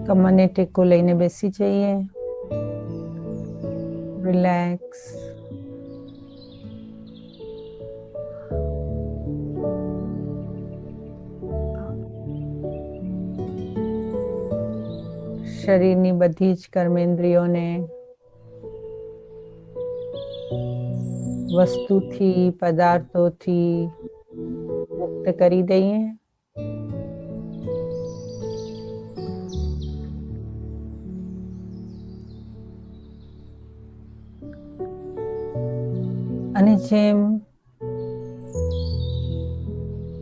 કમરને ટેકો લઈને બેસી જઈએ. રિલેક્સ. શરીરની બધી જ કર્મેન્દ્રિયોને વસ્તુથી, પદાર્થોથી મુક્ત કરી દઈએ. અને જેમ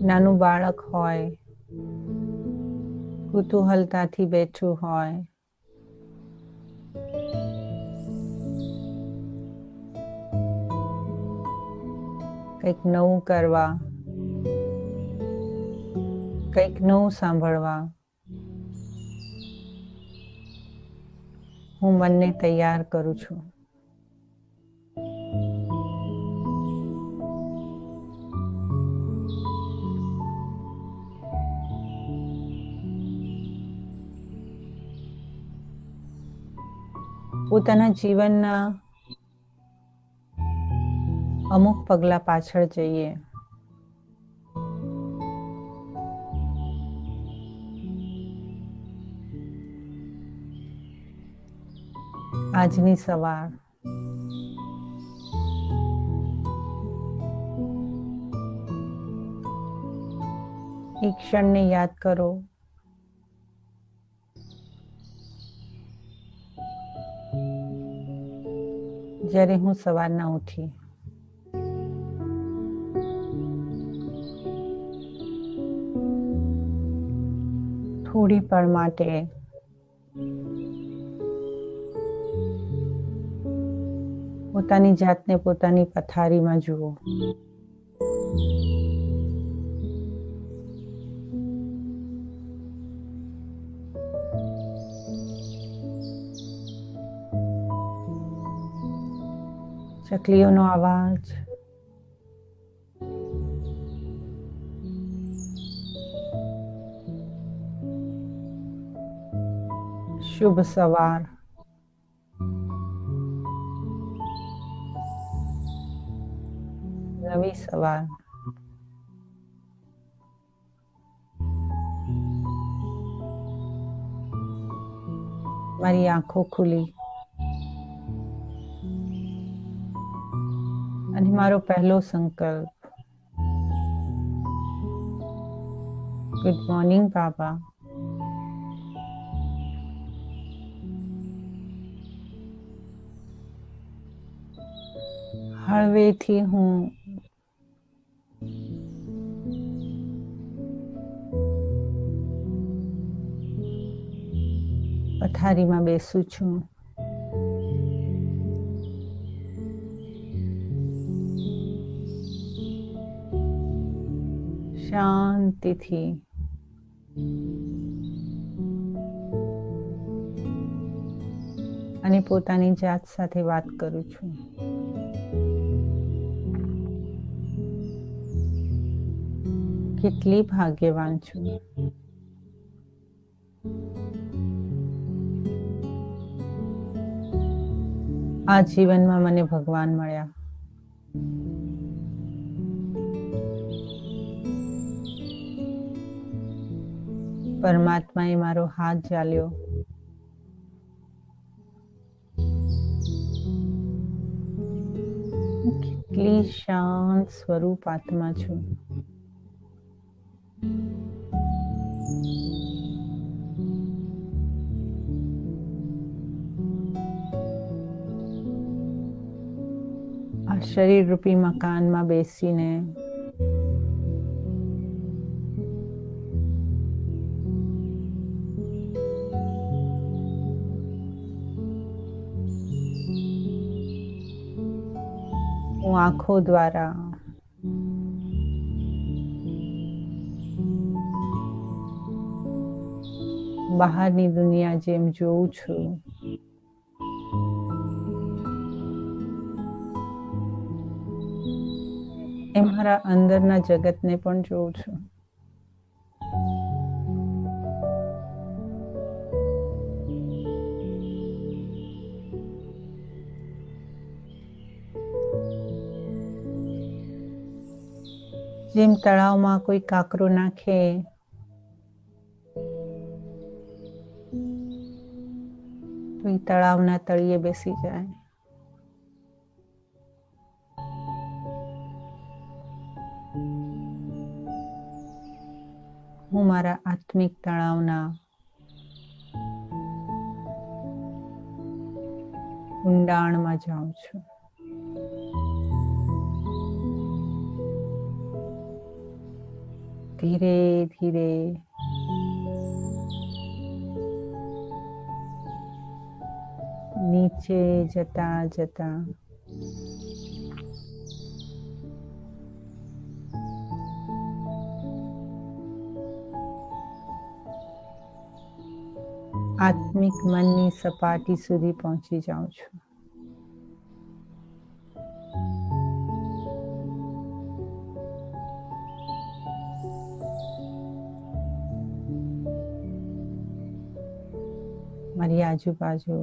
નાનું બાળક હોય, કુતૂહલતાથી બેઠું હોય, કંઈક નવું કરવા, કંઈક નવું સાંભળવા, હું મનને તૈયાર કરું છું. પોતાના જીવનના અમુક પગલા પાછળ જઈએ. આજની સવાર એક ક્ષણને યાદ કરો જ્યારે હું સવારના ઉઠી. થોડી પળ માટે પોતાની જાતને પોતાની પથારીમાં જુઓ. ચકલીઓનો અવાજ, શુભ સવાર. નવી સવાર. મારી આંખો ખુલી અને મારો પહેલો સંકલ્પ, ગુડ મોર્નિંગ બાબા. હળવેથી હું પથારીમાં બેસું છું. શાંતિથી અને પોતાની જાત સાથે વાત કરું છું. કેટલી ભાગ્યવાન છું. આ જીવનમાં મને ભગવાન મળ્યા. પરમાત્માએ મારો હાથ ઝાલ્યો. કેટલી શાંત સ્વરૂપ આત્મા છું. આ શરીર રૂપી મકાનમાં બેસીને હું આંખો દ્વારા બહારની દુનિયા જેમ જોઉં છું, એ મારા અંદરના જગતને પણ જોઉં છું. જેમ તળાવમાં કોઈ કાંકરો નાખે તો એ તળાવના તળિયે બેસી જાય. હું મારા આત્મિક તળાવના ઊંડાણમાં જાઉં છું. ધીરે ધીરે નીચે જતા જતા આત્મિક મનની સપાટી સુધી પહોંચી જાઉં છું. મારી આજુબાજુ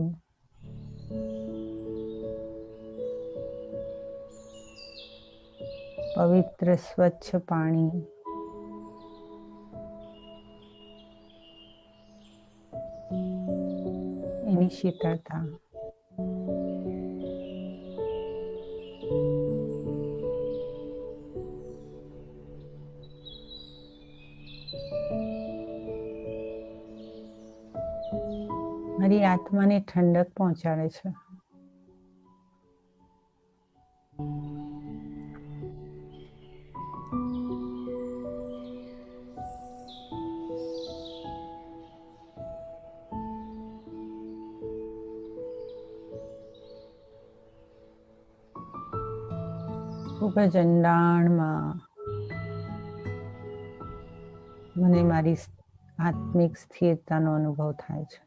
પવિત્ર સ્વચ્છ પાણી, એની શીતળતા, મારી આત્માને ઠંડક પહોંચાડે છે. ખૂબ જ ઊંડાણમાં મને મારી આત્મિક સ્થિરતાનો અનુભવ થાય છે.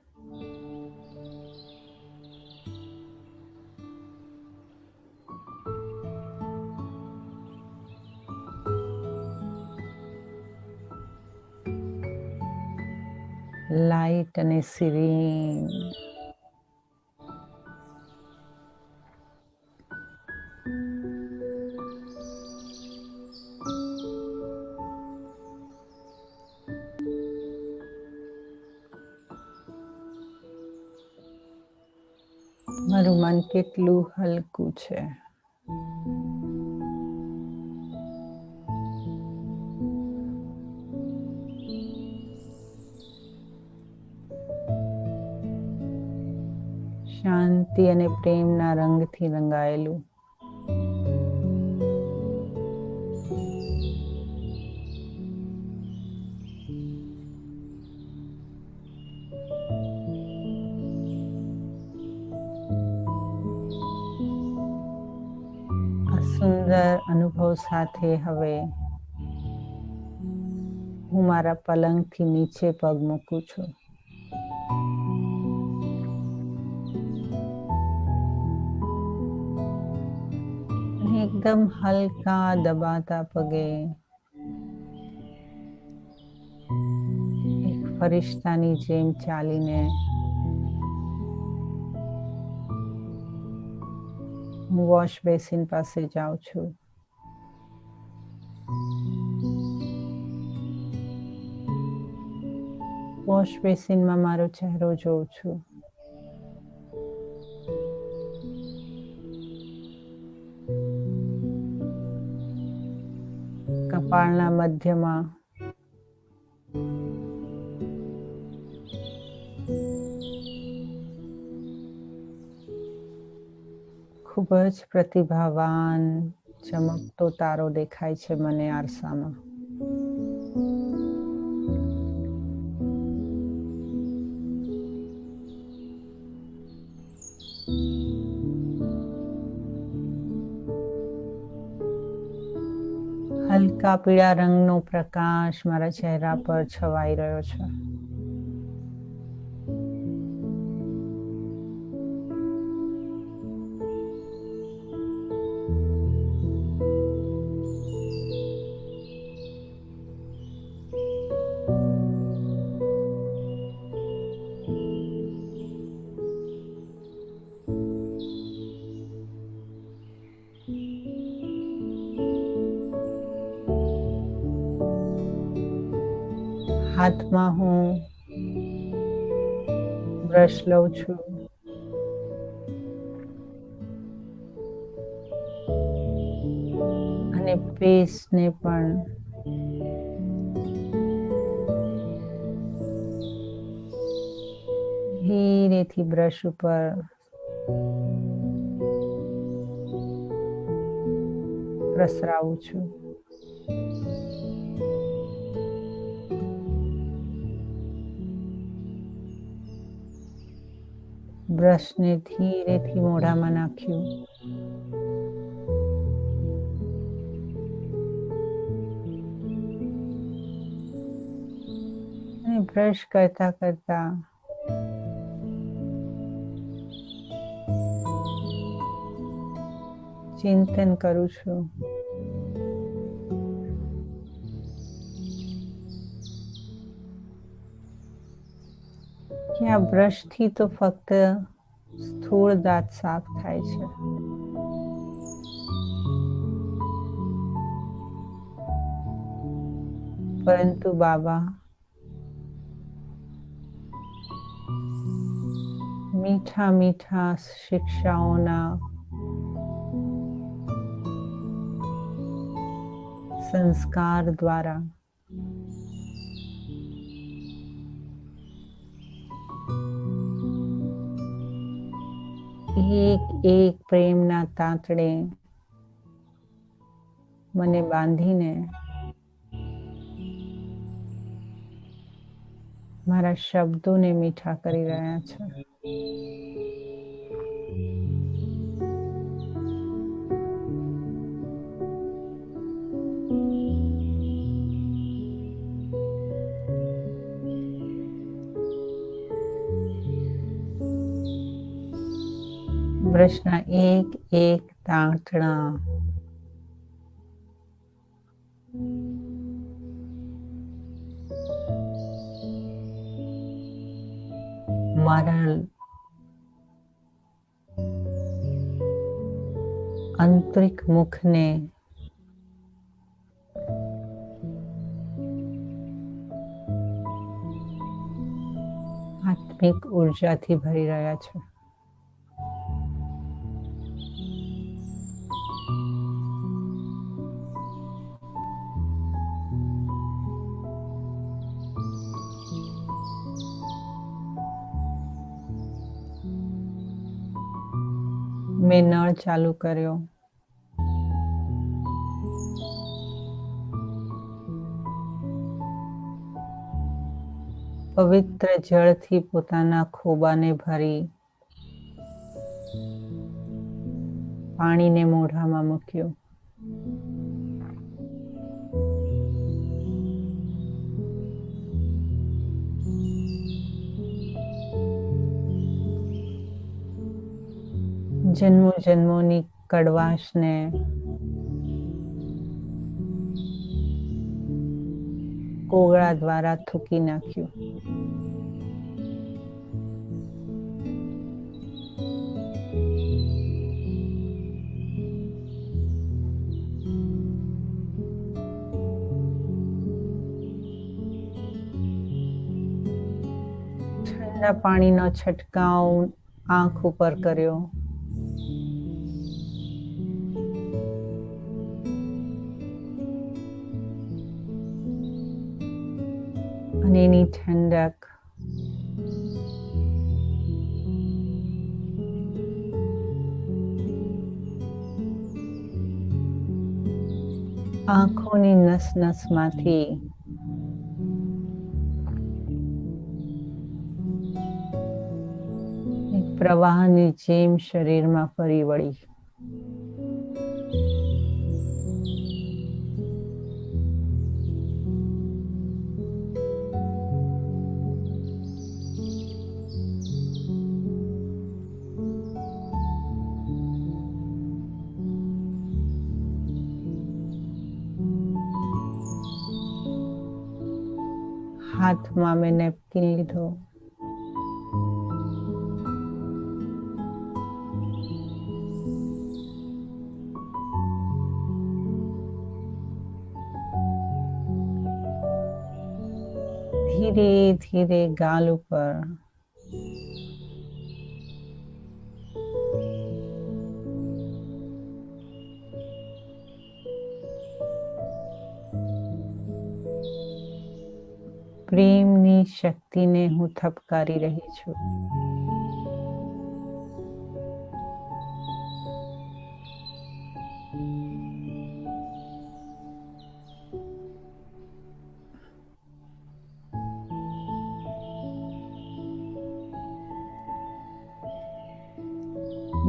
લાઇટ અને સિરીન, મારું મન કેટલું હલકું છે. શાંતિ અને પ્રેમના રંગથી રંગાયેલું. સુંદર અનુભવ સાથે હવે હું મારા પલંગથી નીચે પગ મૂકું છું. અને એકદમ હલકા દબાતા પગે એક ફરિશ્તાની જેમ ચાલીને હું વોશ બેસિન પાસે જાઉં છું. વોશ બેસિનમાં મારો ચહેરો જોઉં છું. કપાળના મધ્યમાં ખૂબ જ પ્રતિભાવાન ચમકતો તારો દેખાય છે મને આરસામાં. હલકા પીળા રંગનો પ્રકાશ મારા ચહેરા પર છવાઈ રહ્યો છે. હાથમાં હું બ્રશ લઉં છું અને પેસ્ટને પણ ધીરેથી બ્રશ ઉપર પ્રસરાવું છું. બ્રશને ધીરેથી મોઢામાં નાખ્યું અને બ્રશ કરતા કરતા ચિંતન કરું છું કે આ બ્રશથી તો ફક્ત સ્થૂળ દાંત સાફ થાય છે, પરંતુ બાબા મીઠા મીઠા શિક્ષાઓના સંસ્કાર દ્વારા એક એક પ્રેમના તાંતડે મને બાંધીને મારા શબ્દોને મીઠા કરી રહ્યા છે. બ્રશના એક એક તાંતણા મારા આંતરિક મુખને આત્મિક ઉર્જાથી ભરી રહ્યા છે. મેં નળ ચાલુ કર્યો. પવિત્ર જળથી પોતાના ખોબાને ભરી પાણીને મોઢામાં મૂક્યું. જન્મો જન્મોની કડવાશને કોગળા દ્વારા થૂકી નાખ્યું. ઠંડા પાણીનો છંટકાવ આંખ ઉપર કર્યો. અને એની ઠંડક આંખોની નસ નસમાંથી એક પ્રવાહની જેમ શરીરમાં ફરી વળી. હાથમાં મેં નેપકિન લીધો. ધીરે ધીરે ગાલ ઉપર પ્રેમની શક્તિને હું થપકારી રહી છું.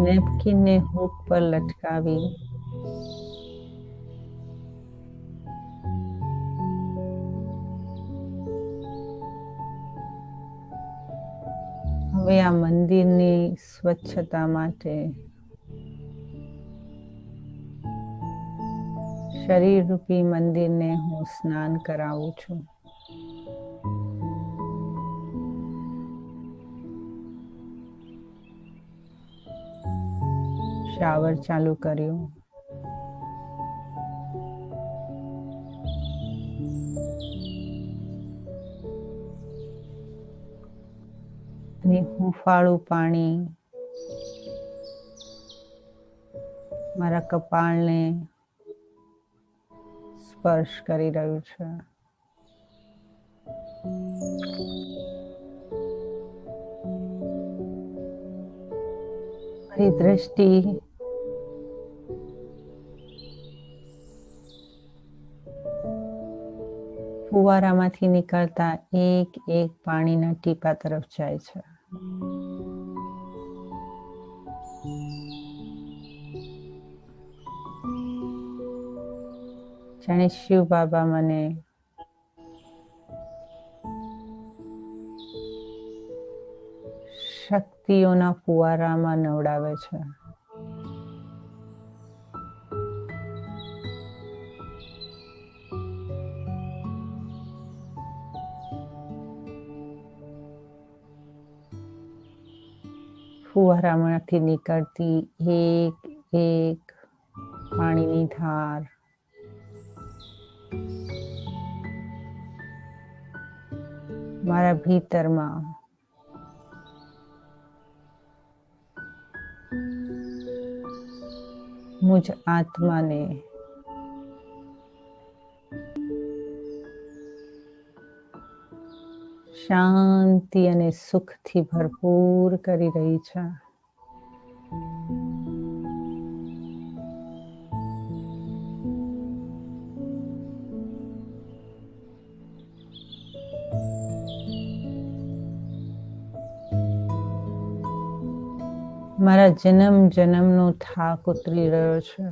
નેપકિનને હૂક પર લટકાવી હવે આ મંદિરની સ્વચ્છતા માટે શરીરરૂપી મંદિરને હું સ્નાન કરાવું છું. શાવર ચાલુ કર્યું. અને હુંફાળું પાણી મારા કપાળને સ્પર્શ કરી રહ્યું છે. મારી દ્રષ્ટિ ફુવારામાંથી નીકળતા એક એક પાણીના ટીપા તરફ જાય છે. જાણે શિવ બાબા મને શક્તિઓના ફુવારામાં નવડાવે છે. ફુવારામાંથી નીકળતી એક એક પાણીની ધાર મારા ભીતરમાં મુજ આત્માને શાંતિ અને સુખથી ભરપૂર કરી રહી છે. મારા જન્મ જન્મનો થાક ઉતરી રહ્યો છે.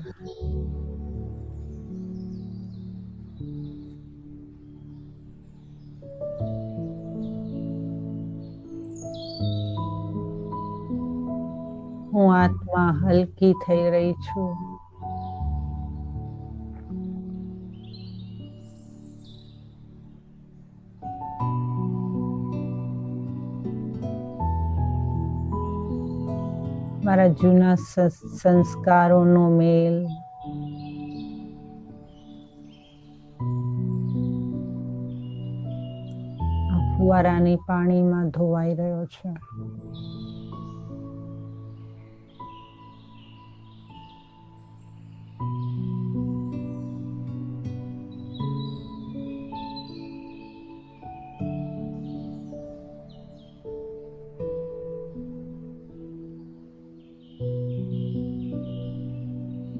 હું આત્મા હલકી થઈ રહી છું. મારા જૂના સંસ્કારોનો મેલ આ ફુવારાની પાણીમાં ધોવાઈ રહ્યો છે.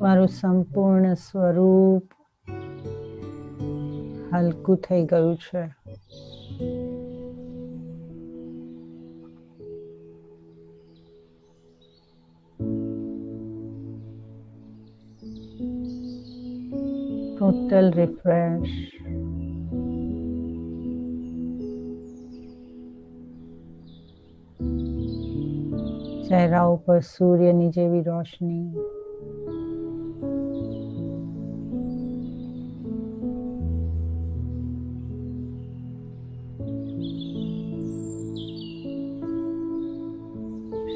મારું સંપૂર્ણ સ્વરૂપ હલકું થઈ ગયું છે. Total refresh. ચહેરા ઉપર સૂર્યની જેવી રોશની.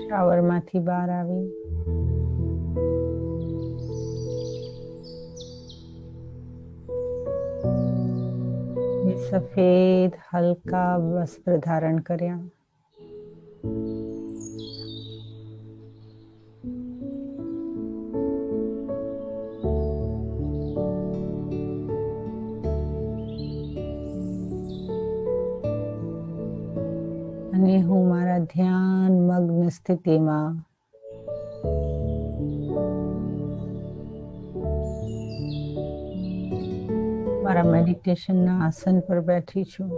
શાવરમાંથી બહાર આવી સફેદ હલકા વસ્ત્ર ધારણ કર્યા. અને હું મારા ધ્યાન મગ્ન સ્થિતિમાં મારા મેડિટેશનના આસન પર બેઠી છું.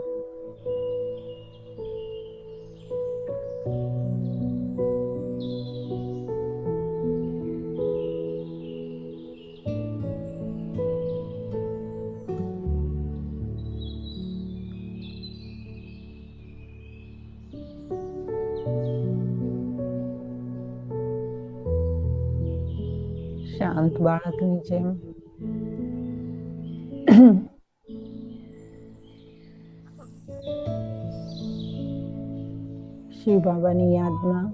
શાંત બાળકની જેમ શિવ બાબાની યાદમાં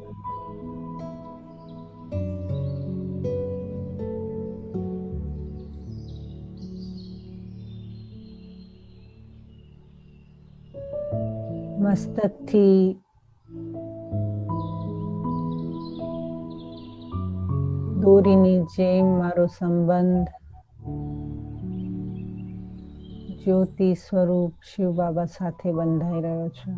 મસ્તકથી દોરીની જેમ મારો સંબંધ જ્યોતિ સ્વરૂપ શિવ બાબા સાથે બંધાઈ રહ્યો છે.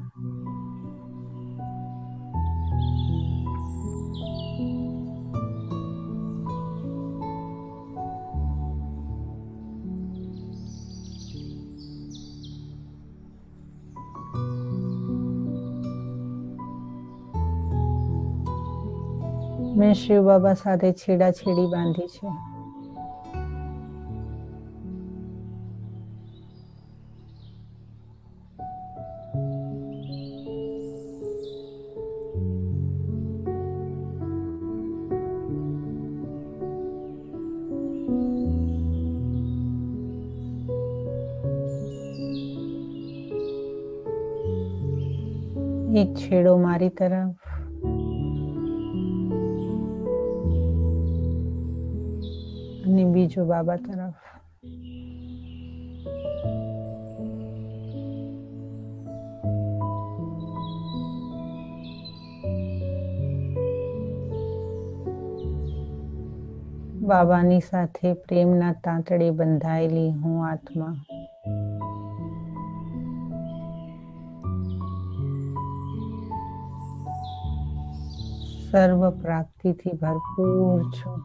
મેં શિવ બાબા સાથે છેડાછેડી બાંધી છે. એક છેડો મારી તરફ અને બીજો બાબા તરફ. બાબાની સાથે પ્રેમના તાંતડે બંધાયેલી હું આત્મા સર્વ પ્રાપ્તિથી ભરપૂર છું.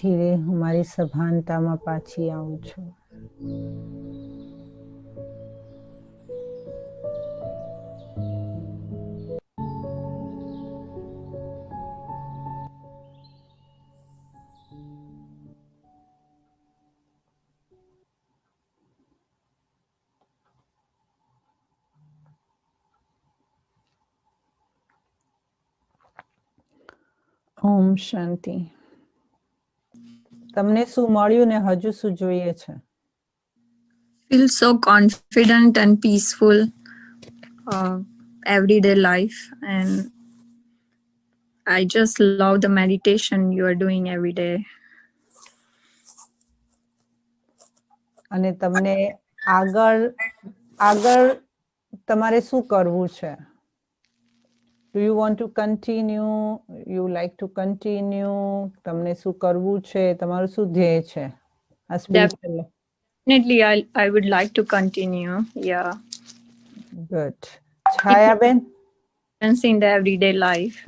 ધીરે હું મારી સભાનતામાં પાછી આવું છું. ઓમ શાંતિ. તમને શું મળ્યું ને હજુ શું જોઈએ છે? Feel so confident and peaceful everyday life, and I just love the meditation you are doing every day. અને તમને આગળ તમારે શું કરવું છે? Do you want to continue? You like to continue? તમને શું કરવું છે? તમારું શું ધ્યેય છે? આ spiritual. Definitely, I would like to continue. Yeah. Good. Chhayaben? In the everyday life.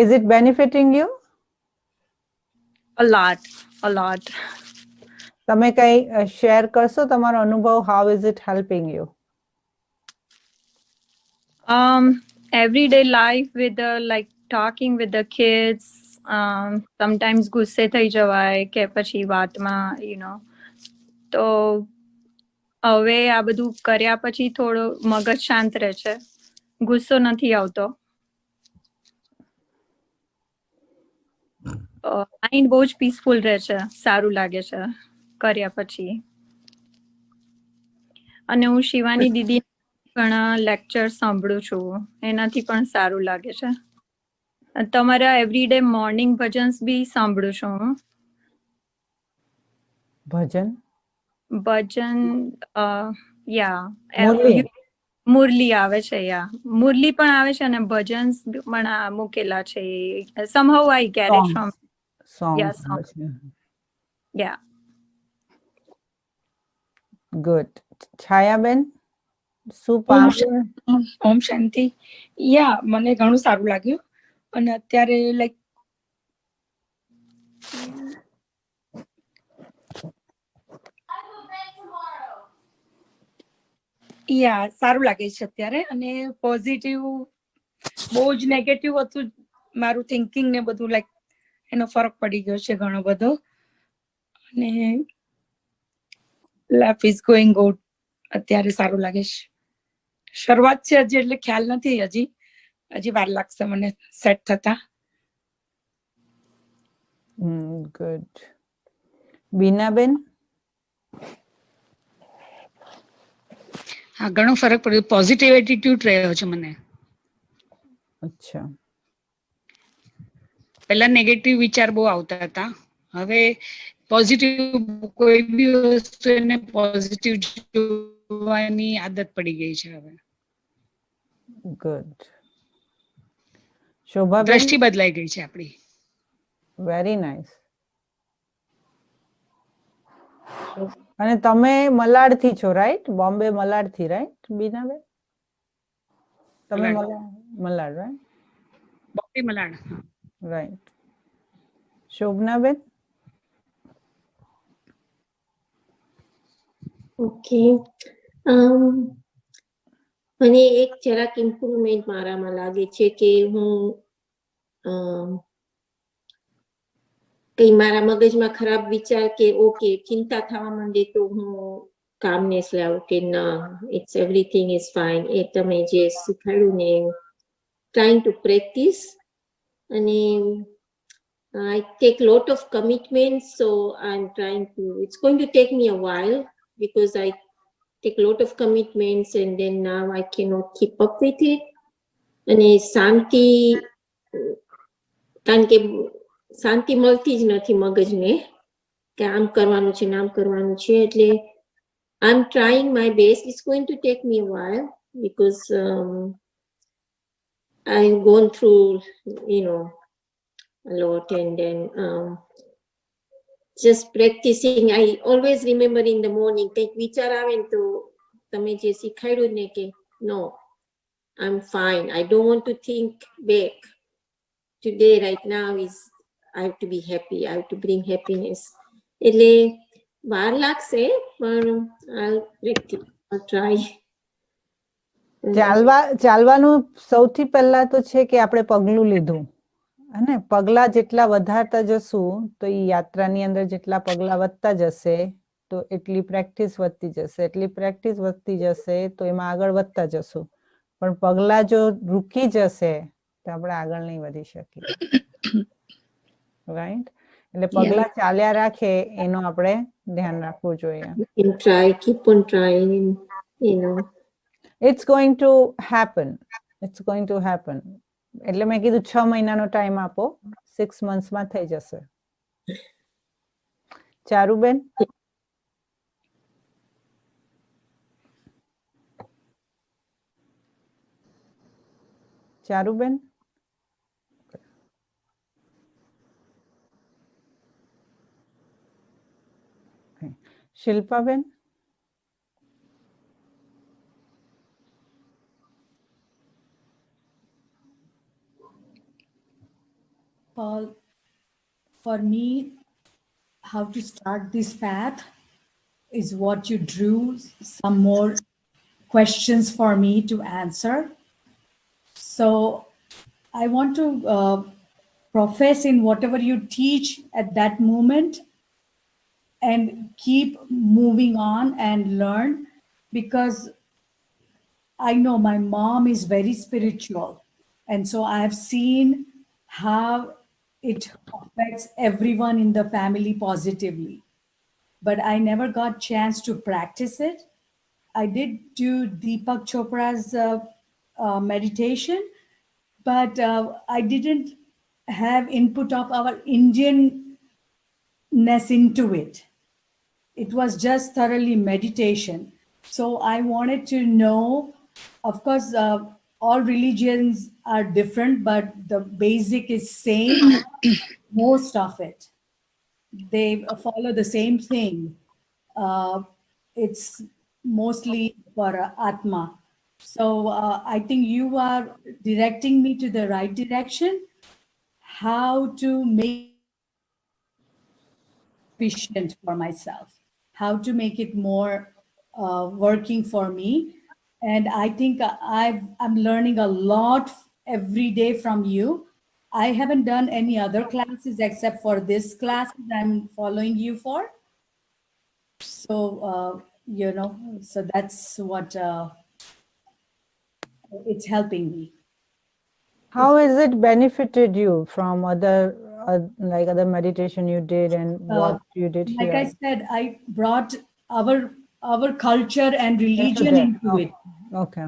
Is it benefiting you? A lot. તમે કઈ શેર કરશો તમારો અનુભવ? How is it helping you? Everyday life with the talking with the kids. Sometimes ગુસ્સે થઈ જવાય કે પછી વાતમાં તો હવે આ બધું કર્યા પછી થોડો મગજ શાંત રહે છે, ગુસ્સો નથી આવતો. માઇન્ડ બહુ જ પીસફુલ રહે છે, સારું લાગે છે કર્યા પછી. અને હું શિવાની દીદી ઘણા લેક્ચર સાંભળું છું, એનાથી પણ સારું લાગે છે. તમારા એવરીડે મોર્નિંગ ભજન્સ બી સાંભળું છું. ભજન યા મુરલી આવે છે, યા મુરલી પણ આવે છે અને ભજન્સ પણ મૂકેલા છે. somehow I get it from song. Yeah. Good. Chhayaben, શું ઓમ શાંતિ. યા મને ઘણું સારું લાગ્યું અને અત્યારે સારું લાગે છે અત્યારે. અને પોઝિટિવ, બહુ જ નેગેટિવ હતું મારું થિંકિંગ ને બધું, એનો ફરક પડી ગયો છે ઘણો બધો. અને લાઈફ ઇઝ ગોઈંગ ગુડ. અત્યારે સારું લાગે છે. શરૂઆત છે હજી, એટલે ખ્યાલ નથી, હજી વાર લાગશે મને સેટ થતા. ગુડ. બીનાબેન? હા, ઘણો ફરક પડ્યો. પોઝિટિવ એટીટ્યુડ રહ્યો છે મને. અચ્છા. પહેલા નેગેટિવ વિચાર બહુ આવતા હતા, હવે પોઝિટિવ, કોઈ બી વસ્તુ એને પોઝિટિવ જોવાની આદત પડી ગઈ છે હવે. ગુડ. શોભાબેન? દ્રષ્ટિ બદલાઈ ગઈ છે આપણી. Very nice. અને તમે મલાડ થી છો, રાઈટ? બોમ્બે મલાડ થી, રાઈટ બીનાબેન? તમે Malad, right? Bombay Malad, right. Shobhanaben? Okay. મને એક જરાક ઇમ્પ્રુવમેન્ટ મારામાં લાગે છે કે હું કઈ મારા મગજમાં ખરાબ વિચાર કે ચિંતા થવા માંડે તો હું કામનેસ લાવું કે ના, ઇટ્સ એવરીથિંગ ઇઝ ફાઇન. એ તમે જે શીખવાડ્યું ને, ટ્રાઇંગ ટુ પ્રેક્ટિસ. અને I take a lot of commitments, so I'm trying to, it's going to take me a while because I take a lot of commitments and then now I cannot keep up with it. અને કારણ કે શાંતિ મળતી જ નથી મગજને કે આમ કરવાનું છે, નામ કરવાનું છે. એટલે I'm trying my best. It's going to take me a while because I've gone through, a lot, and then just practicing. I always remember in the morning, કંઈક વિચાર આવે ને તો તમે જે શીખાડ્યું ને કે no, I'm fine. I don't want to think back. Today, right now, is I have to be happy, I have to bring happiness. એટલે વાર લાગશે પણ I'll try. ચાલવાનું સૌથી પહેલા તો છે કે આપણે પગલું લીધું અને પગલા જેટલા વધારતા જશું તો એ યાત્રાની અંદર જેટલા પગલા વધતા જશે તો એટલી પ્રેક્ટિસ વધતી જશે તો એમાં આગળ વધતા જશું પણ પગલા જો રૂકી જશે તો આપણે આગળ નહીં વધી શકીએ રાઈટ એટલે પગલા ચાલ્યા રાખે એનો આપણે ધ્યાન રાખવું જોઈએ And try, keep on trying, you know. It's going to happen. એટલે મેં કીધું 6 મહિનાનો ટાઈમ આપો 6 મંથ્સમાં થઈ જશે Charuben Shilpaben For me, how to start this path is what you drew some more questions for me to answer. So I want to profess in whatever you teach at that moment and keep moving on and learn, because I know my mom is very spiritual. And so I have seen how it affects everyone in the family positively. But I never got chance to practice it. I did do Deepak Chopra's meditation, but I didn't have input of our Indianness into it. It was just thoroughly meditation. So I wanted to know, of course, all religions are different, but the basic is same. Most of it, they follow the same thing. It's mostly for Atma. So I think you are directing me to the right direction, how to make efficient for myself, how to make it more working for me. And I think I'm learning a lot every day from you. I haven't done any other classes except for this class I'm following you for. So, so that's what it's helping me. How has it benefited you from other meditation you did and what you did like here? I said, I brought our culture and religion into it. Okay.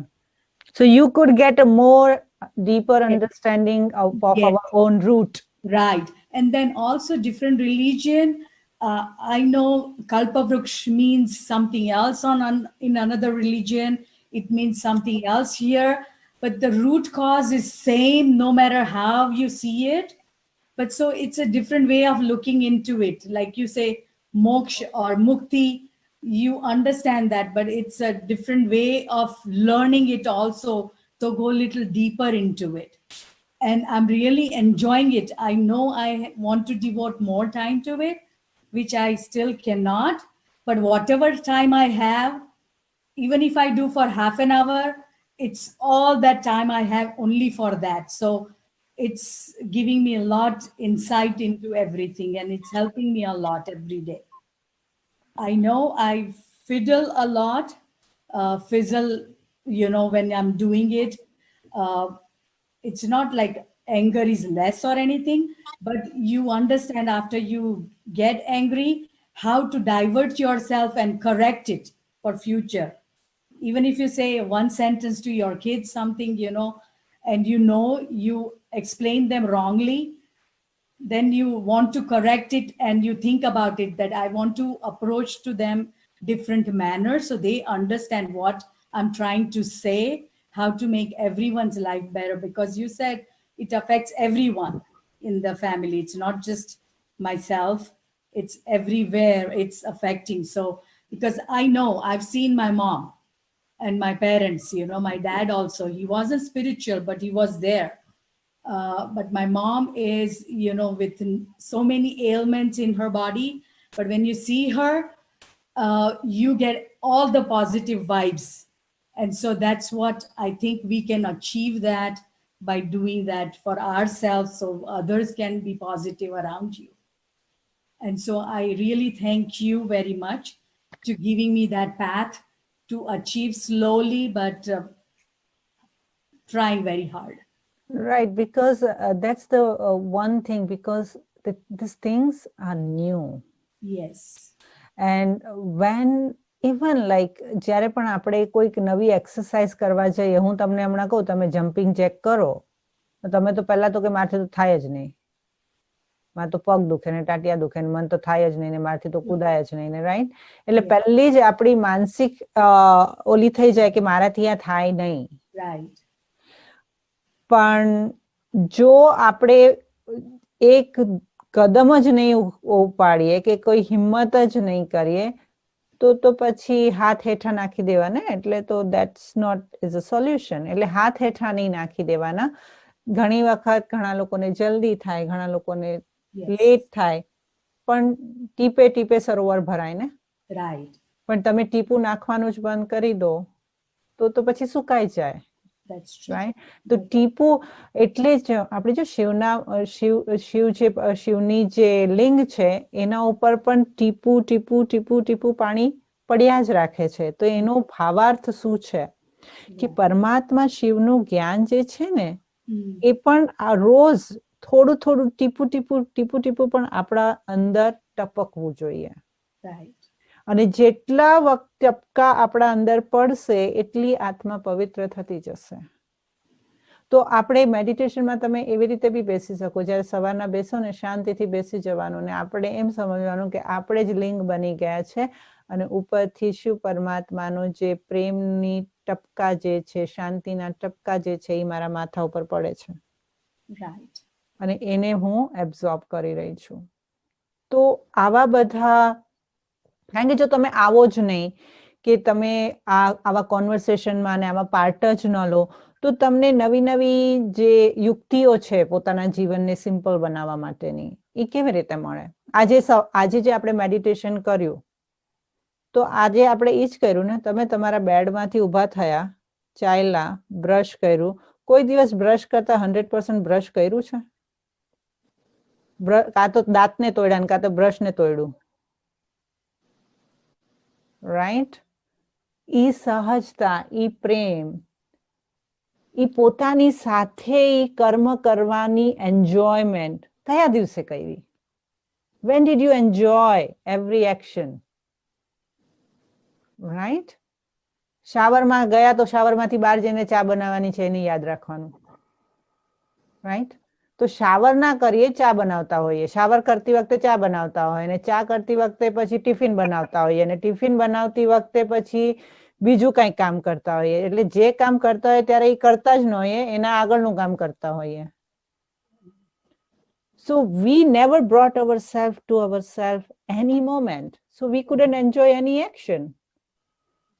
So you could get a more deeper understanding of Yes. our own root. Right. And then also different religion. I know Kalpavruksha means something else in another religion. It means something else here. But the root cause is same no matter how you see it. But so it's a different way of looking into it. Like you say, moksha or mukti, you understand that, but it's a different way of learning it also, to go a little deeper into it. And I'm really enjoying it. I know I want to devote more time to it, which I still cannot, but whatever time I have, even if I do for half an hour, it's all that time I have only for that. So it's giving me a lot insight into everything, and it's helping me a lot every day. I know I fiddle a lot, fizzle, when I'm doing it. It's not like anger is less or anything, but you understand after you get angry, how to divert yourself and correct it for future. Even if you say one sentence to your kids, something, and you explain them wrongly, then you want to correct it and you think about it, that I want to approach to them different manner so they understand what I'm trying to say, how to make everyone's life better, because you said it affects everyone in the family. It's not just myself, it's everywhere it's affecting. So because I know I've seen my mom and my parents, my dad also, he wasn't spiritual, but he was there. But my mom is, with so many ailments in her body. But when you see her, you get all the positive vibes. And so that's what I think we can achieve that by doing that for ourselves so others can be positive around you. And so I really thank you very much to giving me that path to achieve slowly, but trying very hard. Right, because that's the one thing, because these things are new. Yes. And when even like જ્યારે પણ આપણે કોઈક નવી exercise કરવા જઈએ, હું તમને હમણાં કહું તમે જમ્પિંગ જેક કરો તો તમે તો પહેલા તો કે મારથી તો થાય જ નહીં, મારે તો પગ દુખે ને ટાટિયા દુખે ને મને તો થાય જ નહીં ને મારથી તો કૂદાય જ નહીં ને, રાઈટ? એટલે પહેલી જ આપણી માનસિક ઓલી થઈ જાય કે મારાથી આ થાય નહીં. Right. પણ જો આપણે એક કદમ જ નહીં ઉપાડીએ કે કોઈ હિંમત જ નહીં કરીએ તો પછી હાથ હેઠા નાખી દેવાના, એટલે તો that's not is a solution. એટલે હાથ હેઠા નહીં નાખી દેવાના. ઘણી વખત ઘણા લોકોને જલ્દી થાય, ઘણા લોકોને લેટ થાય, પણ ટીપે ટીપે સરોવર ભરાય ને. Right. પણ તમે ટીપું નાખવાનું જ બંધ કરી દો તો પછી સુકાઈ જાય. That's true. Right? તો ટીપું એટલે જ આપણે જો શિવની જે લિંગ છે એના ઉપર પણ ટીપું ટીપું ટીપું ટીપું પાણી પડ્યા જ રાખે છે. તો એનો ભાવાર્થ શું છે કે પરમાત્મા શિવનું જ્ઞાન જે છે ને એ પણ આ રોજ થોડું થોડું ટીપું ટીપું ટીપું ટીપું પણ આપણા અંદર ટપકવું જોઈએ. Right. અને જેટલા ટપકા આપણા અંદર પડશે એટલી આત્મા પવિત્ર થતી જશે. તો આપણે મેડિટેશનમાં તમે એવી રીતે બી બેસી શકો, જ્યારે સવારના બેસો ને શાંતિથી બેસી જવાનું ને આપણે એમ સમજવાનું કે આપણે જ લિંગ બની ગયા છે અને ઉપરથી શિવ પરમાત્માનો જે પ્રેમની ટપકા જે છે, શાંતિના ટપકા જે છે એ મારા માથા ઉપર પડે છે. Right. અને એને હું એબ્ઝોર્બ કરી રહી છું. તો આવા બધા, કારણ કે જો તમે આવો જ નહીં કે તમે આવા કોન્વર્સેશનમાં અને આવા પાર્ટ જ ન લો તો તમને નવી નવી જે યુક્તિઓ છે પોતાના જીવનને સિમ્પલ બનાવવા માટેની એ કેવી રીતે મળે? આજે જે આપણે મેડિટેશન કર્યું તો આજે આપણે એ જ કર્યું ને. તમે તમારા બેડમાંથી ઊભા થયા, ચાલ્યા, બ્રશ કર્યું. કોઈ દિવસ બ્રશ કરતા 100% બ્રશ કર્યું છે? કાં તો દાંતને તોડ્યા ને કાં તો બ્રશને તોડ્યું, રાઈટ? ઈ સહજતા, ઈ પ્રેમ, ઈ પોતાની સાથે ઈ કર્મ કરવાની એન્જોયમેન્ટ કયા દિવસે કરી? When did you enjoy every action? Right? શાવરમાં ગયા તો શાવરમાંથી બહાર જઈને ચા બનાવવાની છે એની યાદ રાખવાનું, રાઈટ? તો શાવર ના કરીએ, ચા બનાવતા હોઈએ, શાવર કરતી વખતે ચા બનાવતા હોય ને ચા કરતી વખતે પછી ટિફિન બનાવતા હોઈએ અને ટિફિન બનાવતી વખતે પછી બીજું કંઈક કામ કરતા હોઈએ. એટલે જે કામ કરતા હોય ત્યારે એ કરતા જ ન હોઈએ, એના આગળનું કામ કરતા હોઈએ. So we never brought ourselves to ourselves any moment. So we couldn't enjoy any action.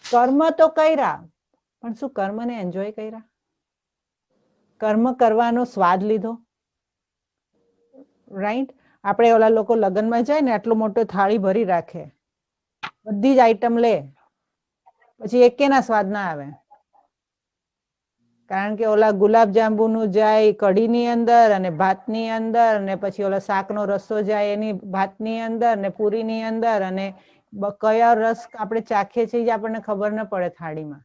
કર્મ તો કર્યા, પણ શું કર્મને એન્જોય કર્યા? કર્મ કરવાનો સ્વાદ લીધો? રાઈટ? આપણે ઓલા લોકો લગ્નમાં જાય ને આટલો મોટો થાળી ભરી રાખે, બધી જ આઈટમ લે, પછી એકેના સ્વાદ ના આવે. કારણ કે ઓલા ગુલાબ જાંબુનું જાય કઢીની અંદર અને ભાતની અંદર અને પછી ઓલા શાકનો રસો જાય એની ભાતની અંદર ને પૂરીની અંદર અને કયા રસ આપણે ચાખીએ છીએ જે આપણને ખબર ન પડે થાળીમાં,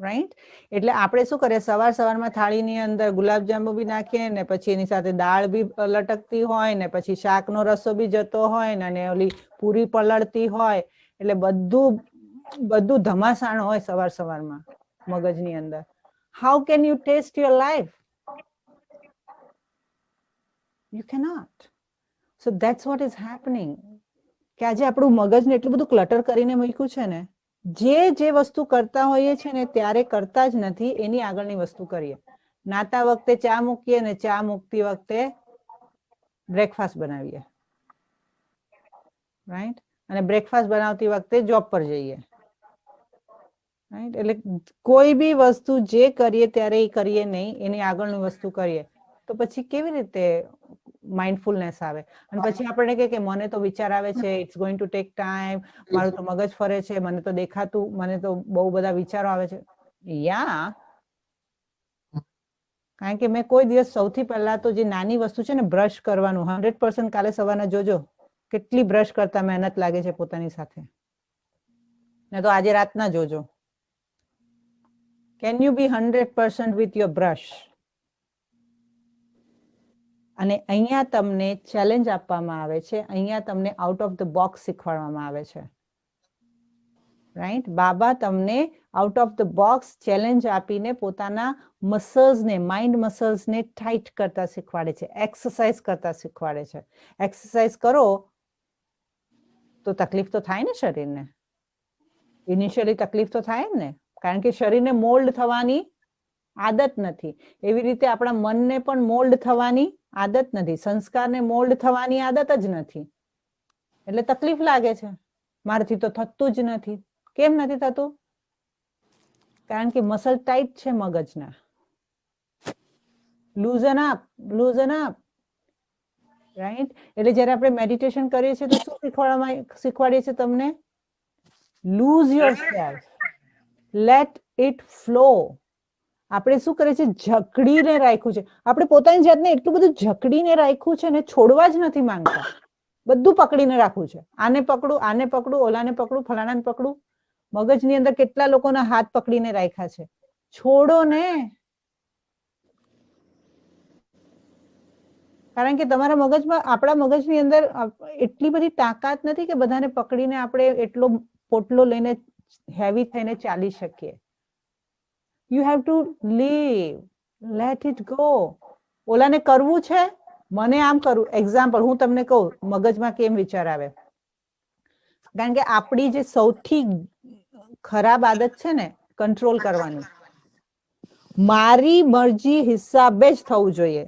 રાઈટ? એટલે આપણે શું કરીએ, સવાર સવારમાં થાળીની અંદર ગુલાબ જાંબુ બી નાખીએ ને પછી એની સાથે દાળ બી લટકતી હોય ને પછી શાકનો રસો બી જતો હોય ને ઓલી પૂરી પલળતી હોય, એટલે બધું ધમાસાણ હોય સવાર સવારમાં મગજની અંદર. How can you taste your life? You cannot. So that's what is happening. કે આજે આપણું મગજને એટલું બધું ક્લટર કરીને મૂક્યું છે ને, જે વસ્તુ કરતા હોઈએ છે ને ત્યારે કરતા જ નથી, એની આગળની વસ્તુ કરીએ. નાતા વખતે ચા મૂકીએ ને ચા મૂકતી વખતે બ્રેકફાસ્ટ બનાવીએ, રાઈટ? અને બ્રેકફાસ્ટ બનાવતી વખતે જોબ પર જઈએ, રાઈટ? એટલે કોઈ બી વસ્તુ જે કરીએ ત્યારે એ કરીએ નહીં, એની આગળની વસ્તુ કરીએ તો પછી કેવી રીતે માઇન્ડફુલનેસ આવે? અને પછી આપણે કે મને તો વિચાર આવે છે, it's going to take time, મારું તો મગજ ફરે છે, મને તો દેખાતું, મને તો બહુ બધા વિચારો આવે છે. યા, કારણ કે મેં કોઈ દિવસ સૌથી પહેલા તો જે નાની વસ્તુ છે ને, બ્રશ કરવાનું, 100% કાલે સવારના જોજો કેટલી બ્રશ કરતા મહેનત લાગે છે પોતાની સાથે, ને તો આજે રાતના જોજો. Can you be 100% with your brush? અને અહીંયા તમને ચેલેન્જ આપવામાં આવે છે, અહીંયા તમને આઉટ ઓફ ધ બોક્સ શીખવાડવામાં આવે છે, રાઈટ? બાબા તમને out of the box challenge આપીને પોતાના મસલ્સને, માઇન્ડ મસલ્સને ટાઈટ કરતા શીખવાડે છે, એક્સરસાઇઝ કરતા શીખવાડે છે. એક્સરસાઇઝ કરો તો તકલીફ તો થાય ને શરીરને, ઇનિશિયલી તકલીફ તો થાય ને, કારણ કે શરીરને મોલ્ડ થવાની આદત નથી. એવી રીતે આપણા મનને પણ મોલ્ડ થવાની આદત નથી, સંસ્કારને મોલ્ડ થવાની આદત જ નથી, એટલે તકલીફ લાગે છે. મારાથી તો થતું જ નથી. કેમ નથી થતું? કારણ કે મસલ ટાઈટ છે મગજના. લૂઝન અપ, લૂઝન અપ, રાઈટ? એટલે જ્યારે આપણે મેડિટેશન કરીએ છીએ તો શું શીખવાડીએ છીએ તમને? Lose yourself, let it flow. આપણે શું કરીએ છીએ? જકડીને રાખ્યું છે. આપણે પોતાની જાતને એટલું બધું જકડીને રાખ્યું છે ને, છોડવા જ નથી માંગતા. બધું પકડીને રાખવું છે. આને પકડું, આને પકડું, ઓલાને પકડું, ફલાણાને પકડું. મગજની અંદર કેટલા લોકોના હાથ પકડીને રાખ્યા છે. છોડો ને. કારણ કે તમારા મગજમાં, આપણા મગજની અંદર એટલી બધી તાકાત નથી કે બધાને પકડીને આપણે એટલો પોટલો લઈને હેવી થઈને ચાલી શકીએ. You have to leave, let it go. ઓલાને કરવું છે, મને આમ કરું. એક્ઝામ્પલ હું તમને કહું, મગજમાં કેમ વિચાર આવે. કારણ કે આપણી જે સૌથી ખરાબ આદત છે ને, કંટ્રોલ કરવાની. મારી મરજી હિસાબે જ થવું જોઈએ,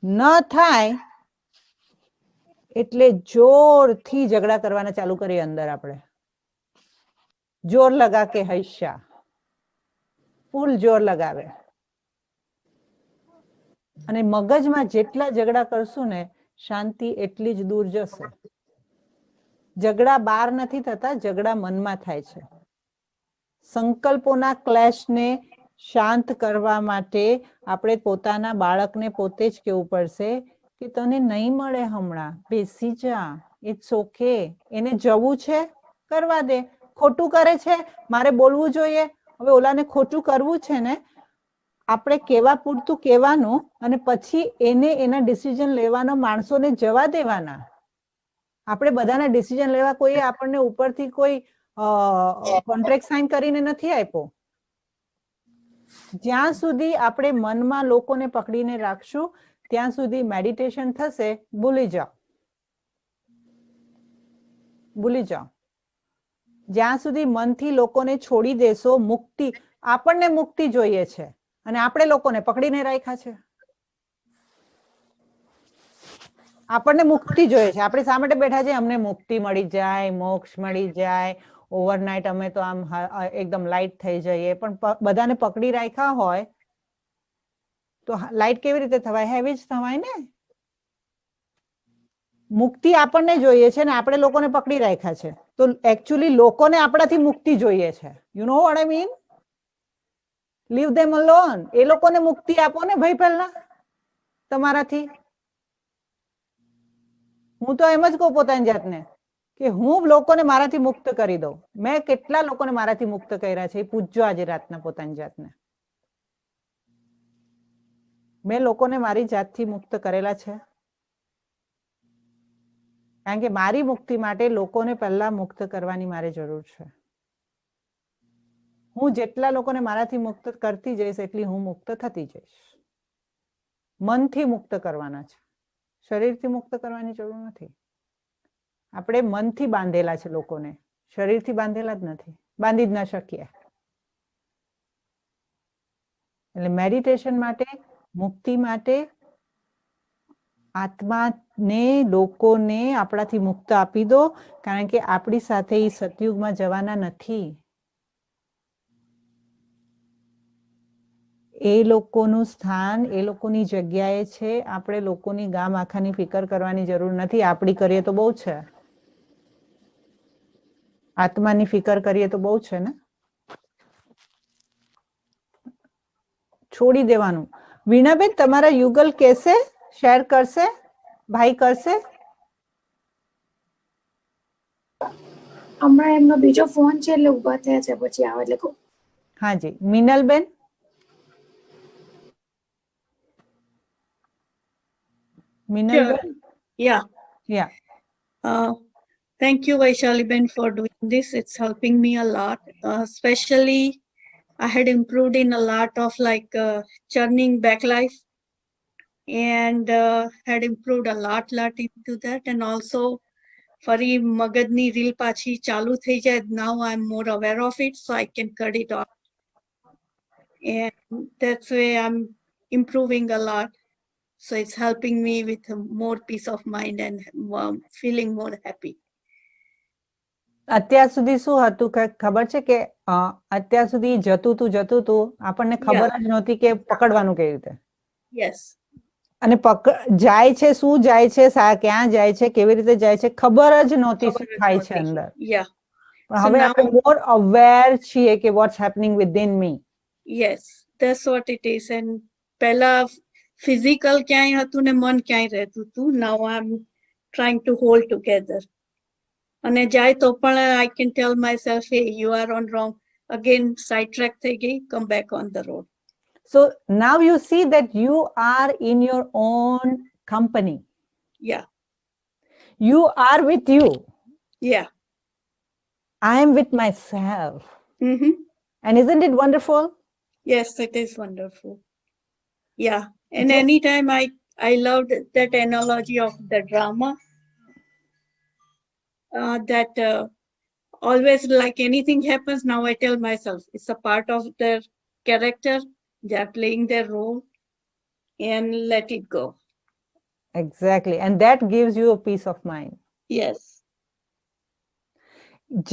ન થાય એટલે જોરથી ઝઘડા કરવાના ચાલુ કરીએ અંદર આપણે. જોર લગા કે હૈશા, ફૂલ જોર લગાવે. અને મગજમાં જેટલા ઝઘડા કરશું ને, શાંતિ એટલી જ દૂર જશે. ઝઘડા બહાર નથી થતા, ઝઘડા મનમાં થાય છે. સંકલ્પોના ક્લેશને શાંત કરવા માટે આપણે પોતાના બાળકને પોતે જ કહેવું પડશે કે તને નહીં મળે હમણાં, બેસી જા, ઇટ્સ ઓકે. એને જવું છે, કરવા દે. ખોટું કરે છે, મારે બોલવું જોઈએ. હવે ઓલાને ખોટું કરવું છે ને, આપણે કેવા પૂરતું કહેવાનું, અને પછી એને એના ડિસિઝન લેવાનો માણસોને જવા દેવાના. આપણે બધાના ડિસિઝન લેવા કોઈ આપણને ઉપરથી કોઈ કોન્ટ્રાક્ટ સાઇન કરીને નથી આપ્યો. જ્યાં સુધી આપણે મનમાં લોકોને પકડીને રાખશું ત્યાં સુધી મેડિટેશન થશે. ભૂલી જાઓ, ભૂલી જાઓ. જ્યાં સુધી મનથી લોકોને છોડી દેશો, મુક્તિ, આપણને મુક્તિ જોઈએ છે અને આપણે લોકોને પકડીને રાખ્યા છે. આપણને મુક્તિ જોઈએ છે. આપણે શા માટે બેઠા છે? અમને મુક્તિ મળી જાય, મોક્ષ મળી જાય, ઓવરનાઇટ અમે તો આમ એકદમ લાઇટ થઈ જઈએ. પણ બધાને પકડી રાખ્યા હોય તો લાઇટ કેવી રીતે થવાય? હેવી જ થવાય ને. મુક્તિ આપણને જોઈએ છે ને આપણે લોકોને પકડી રાખ્યા છે. તો એકચ્યુઅલી લોકોને આપણાથી મુક્તિ જોઈએ છે. You know what I mean? Leave them alone. એ લોકોને મુક્તિ આપો ને ભાઈ પહેલા તમારાથી. હું તો એમ જ કહું પોતાની જાતને કે હું લોકોને મારાથી મુક્ત કરી દઉં. મેં કેટલા લોકોને મારાથી મુક્ત કર્યા છે એ પૂછજો આજે રાતના પોતાની જાતને. મેં લોકોને મારી જાતથી મુક્ત કરેલા છે. કારણ કે મારી મુક્તિ માટે લોકોને પહેલા મુક્ત કરવાની મારે જરૂર છે. હું જેટલા લોકોને મારાથી મુક્ત કરતી જઈશ એટલી હું મુક્ત થતી જઈશ. મનથી મુક્ત કરવાના છે, શરીરથી મુક્ત કરવાની જરૂર નથી. આપણે મનથી બાંધેલા છે લોકોને, શરીરથી બાંધેલા જ નથી, બાંધી જ ના શકીએ. એટલે મેડિટેશન માટે, મુક્તિ માટે આત્માને, લોકોને આપણાથી મુક્ત આપી દો. કારણ કે આપણી સાથે એ સતયુગમાં જવાના નથી. એ લોકોનું સ્થાન એ લોકોની જગ્યાએ છે. આપણે લોકોની ગામ આખાની ફિકર કરવાની જરૂર નથી. આપણી કરીએ તો બહુ છે. આત્માની ફિકર કરીએ તો બહુ છે ને. છોડી દેવાનું. વીણાબેન, તમારા યુગલ કેસે શેર કરશે? ભાઈ કરશે? હમણાં એમનો બીજો ફોન છે એટલે ઉભા થયા છે, પછી આવે એટલે કહું. હાજી. Minalben, Minalben. Yeah. Yeah. Thank you, Vaishali Ben, for doing this. It's helping me a lot. Especially, I had improved in a lot of like churning back life, and had improved a lot into that. And also, fari magadni reel pachi chalu thai jay. Now I'm more aware of it, so I can cut it off. And that's why I'm improving a lot. So it's helping me with more peace of mind and feeling more happy. અત્યાર સુધી શું હતું કે ખબર છે કે અત્યાર સુધી જતું તું આપણને ખબર જ નહોતી કે પકડવાનું કેવી રીતે. Yes. અને જાય છે, શું જાય છે, ક્યાં જાય છે, કેવી રીતે જાય છે, ખબર જ નહોતી શું થાય છે અંદર. Yeah. પણ હવે આપણે મોર અવેર છીએ કે what's happening within me. Yes, that's what it is. And પહેલા physical ક્યાંય હતું ને મન ક્યાંય રહેતું હતું. Now I'm trying to hold together. અને જાય તો પણ I can tell myself, hey, you are on wrong. Again, sidetrack થઈ ગઈ, come back on the road. So now you see that you are in your own company. Yeah. You are with you. Yeah. I am with myself. Mm-hmm. And isn't it wonderful? Yes, it is wonderful. Yeah. And anytime I loved that analogy of the drama. That always like anything happens, now I tell myself it's a part of their character. They are playing their role and let it go. Exactly. And that gives you a peace of mind. Yes.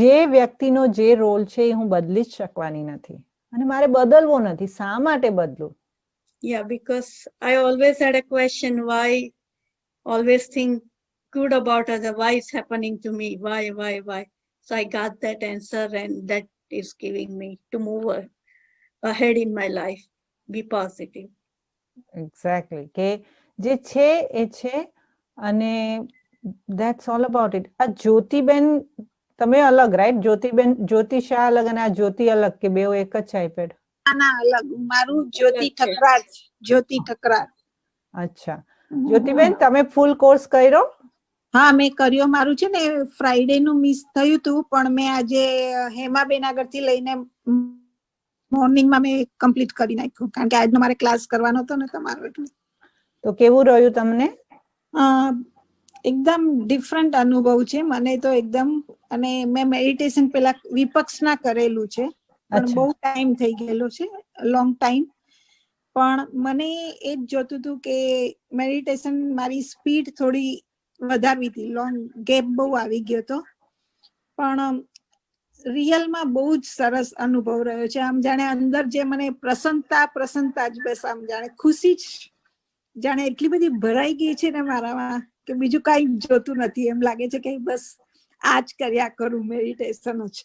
જે વ્યક્તિનો જે role છે એ હું બદલી જ શકવાની નથી અને મારે બદલવો નથી. શા માટે બદલું? Yeah, because I always had a question, why always think good about other, why it's happening to me, why. So I got that answer, and that is giving me to move ahead in my life. Be positive. Exactly. કે જે છે એ છે અને that's all about it. આ જ્યોતિબેન તમે અલગ, right? Jyotiben, જ્યોતિ શાહ અલગ અને આ જ્યોતિ અલગ, કે બેઉ એક જ છે આઈપેડ? ના, અલગ. મારું જ્યોતિ ઠકરાર. જ્યોતિ ઠકરાર. અચ્છા. જ્યોતિબેન, તમે ફૂલ કોર્સ કર્યો? હા, મેં કર્યો. મારું છે ને ફ્રાઈડે નું મિસ થયું હતું, પણ મેં આજે હેમાબેન આગળથી લઈને મોર્નિંગમાં મેં કમ્પ્લીટ કરી નાખ્યું, કારણ કે આજનો મારે ક્લાસ કરવાનો હતો ને તમારો. એટલે તો કેવું રહ્યું તમને? એકદમ ડિફરન્ટ અનુભવ છે મને તો એકદમ. અને મેં મેડિટેશન પેલા વિપક્ષના કરેલું છે, પણ બહુ ટાઈમ થઈ ગયેલો છે, લોંગ ટાઈમ. પણ મને એ જ જોતું હતું કે મેડિટેશન મારી સ્પીડ થોડી વધારવી હતી. લોંગ ગેપ બહુ આવી ગયો હતો, પણ રિયલમાં બહુ જ સરસ અનુભવ રહ્યો છે. આમ જાણે અંદર જે મને પ્રસન્નતા જ, બસ આમ જાણે ખુશી જ જાણે એટલી બધી ભરાઈ ગઈ છે ને મારામાં કે બીજું કઈ જોતું નથી. એમ લાગે છે કે બસ આ જ કર્યા કરું, મેડિટેશન જ.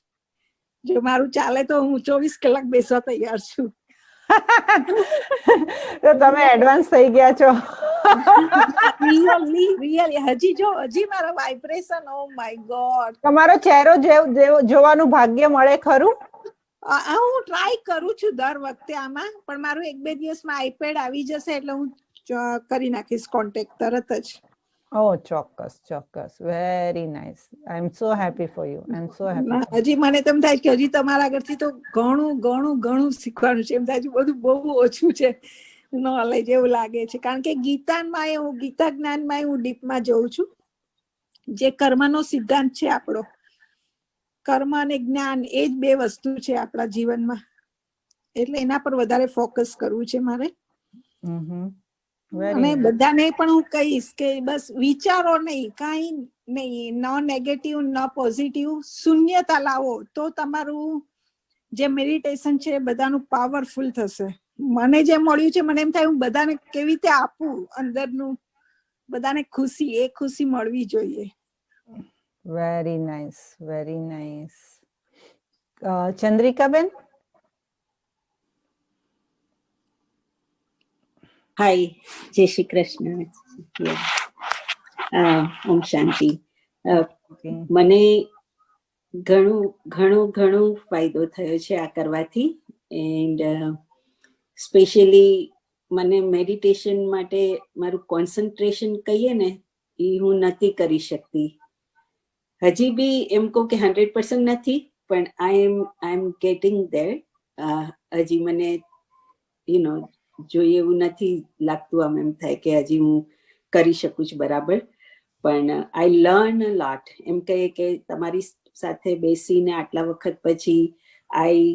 જો મારું ચાલે તો હું 24 કલાક બેસવા તૈયાર છું. તો તમે એડવાન્સ થઈ ગયા છો. રિયલી હજી મારો વાઇબ્રેશન, ઓ માય ગોડ. તમારો ચહેરો જોવાનું ભાગ્ય મળે ખરું? હું ટ્રાય કરું છું દર વખતે આમાં, પણ મારું 1-2 દિવસમાં આઈપેડ આવી જશે એટલે હું કરી નાખીશ કોન્ટેક્ટ તરત જ. Oh, ચોક્કસ. Very nice. I am so happy for you. I am so happy. હજી મને તેમ થાય કે હજી તમારા આગળથી તો ઘણું શીખવાનું છે. એમ થાય છે બધું બહુ ઓછું છે નોલેજ, એવું લાગે છે. કારણ કે ગીતા જ્ઞાનમાં હું ડીપમાં જોઉં છું. જે કર્મનો સિદ્ધાંત છે આપણો, કર્મ અને જ્ઞાન, એ જ 2 વસ્તુ છે આપણા જીવનમાં. એટલે એના પર વધારે ફોકસ કરવું છે મારે. અને બધાને પણ હું કહીશ કે બસ વિચારો નહીં, કઈ નહીં, ન નેગેટિવ ન પોઝિટિવ, શૂન્યતા લાવો તો તમારું જે મેડિટેશન છે બધાનું પાવરફુલ થશે. મને જે મળ્યું છે મને એમ થાય હું બધાને કેવી રીતે આપું અંદરનું બધાને ખુશી એ ખુશી મળવી જોઈએ. Very nice, very nice. Chandrikaben. Hi, જય શ્રી કૃષ્ણ. ઓમ શાંતિ. મને ઘણો ફાયદો થયો છે આ કરવાથી. એન્ડ સ્પેશિયલી મને મેડિટેશન માટે મારું કોન્સન્ટ્રેશન કહીએ ને એ હું નથી કરી શકતી. હજી બી એમ કહું કે 100% નથી, પણ આઈ એમ ગેટિંગ ધેર. હજી મને જોઈએ એવું નથી લાગતું. આમ એમ થાય કે હજી હું કરી શકું છું બરાબર. પણ આઈ લર્ન અ લોટ. એમ કહીએ કે તમારી સાથે બેસીને આટલા વખત પછી I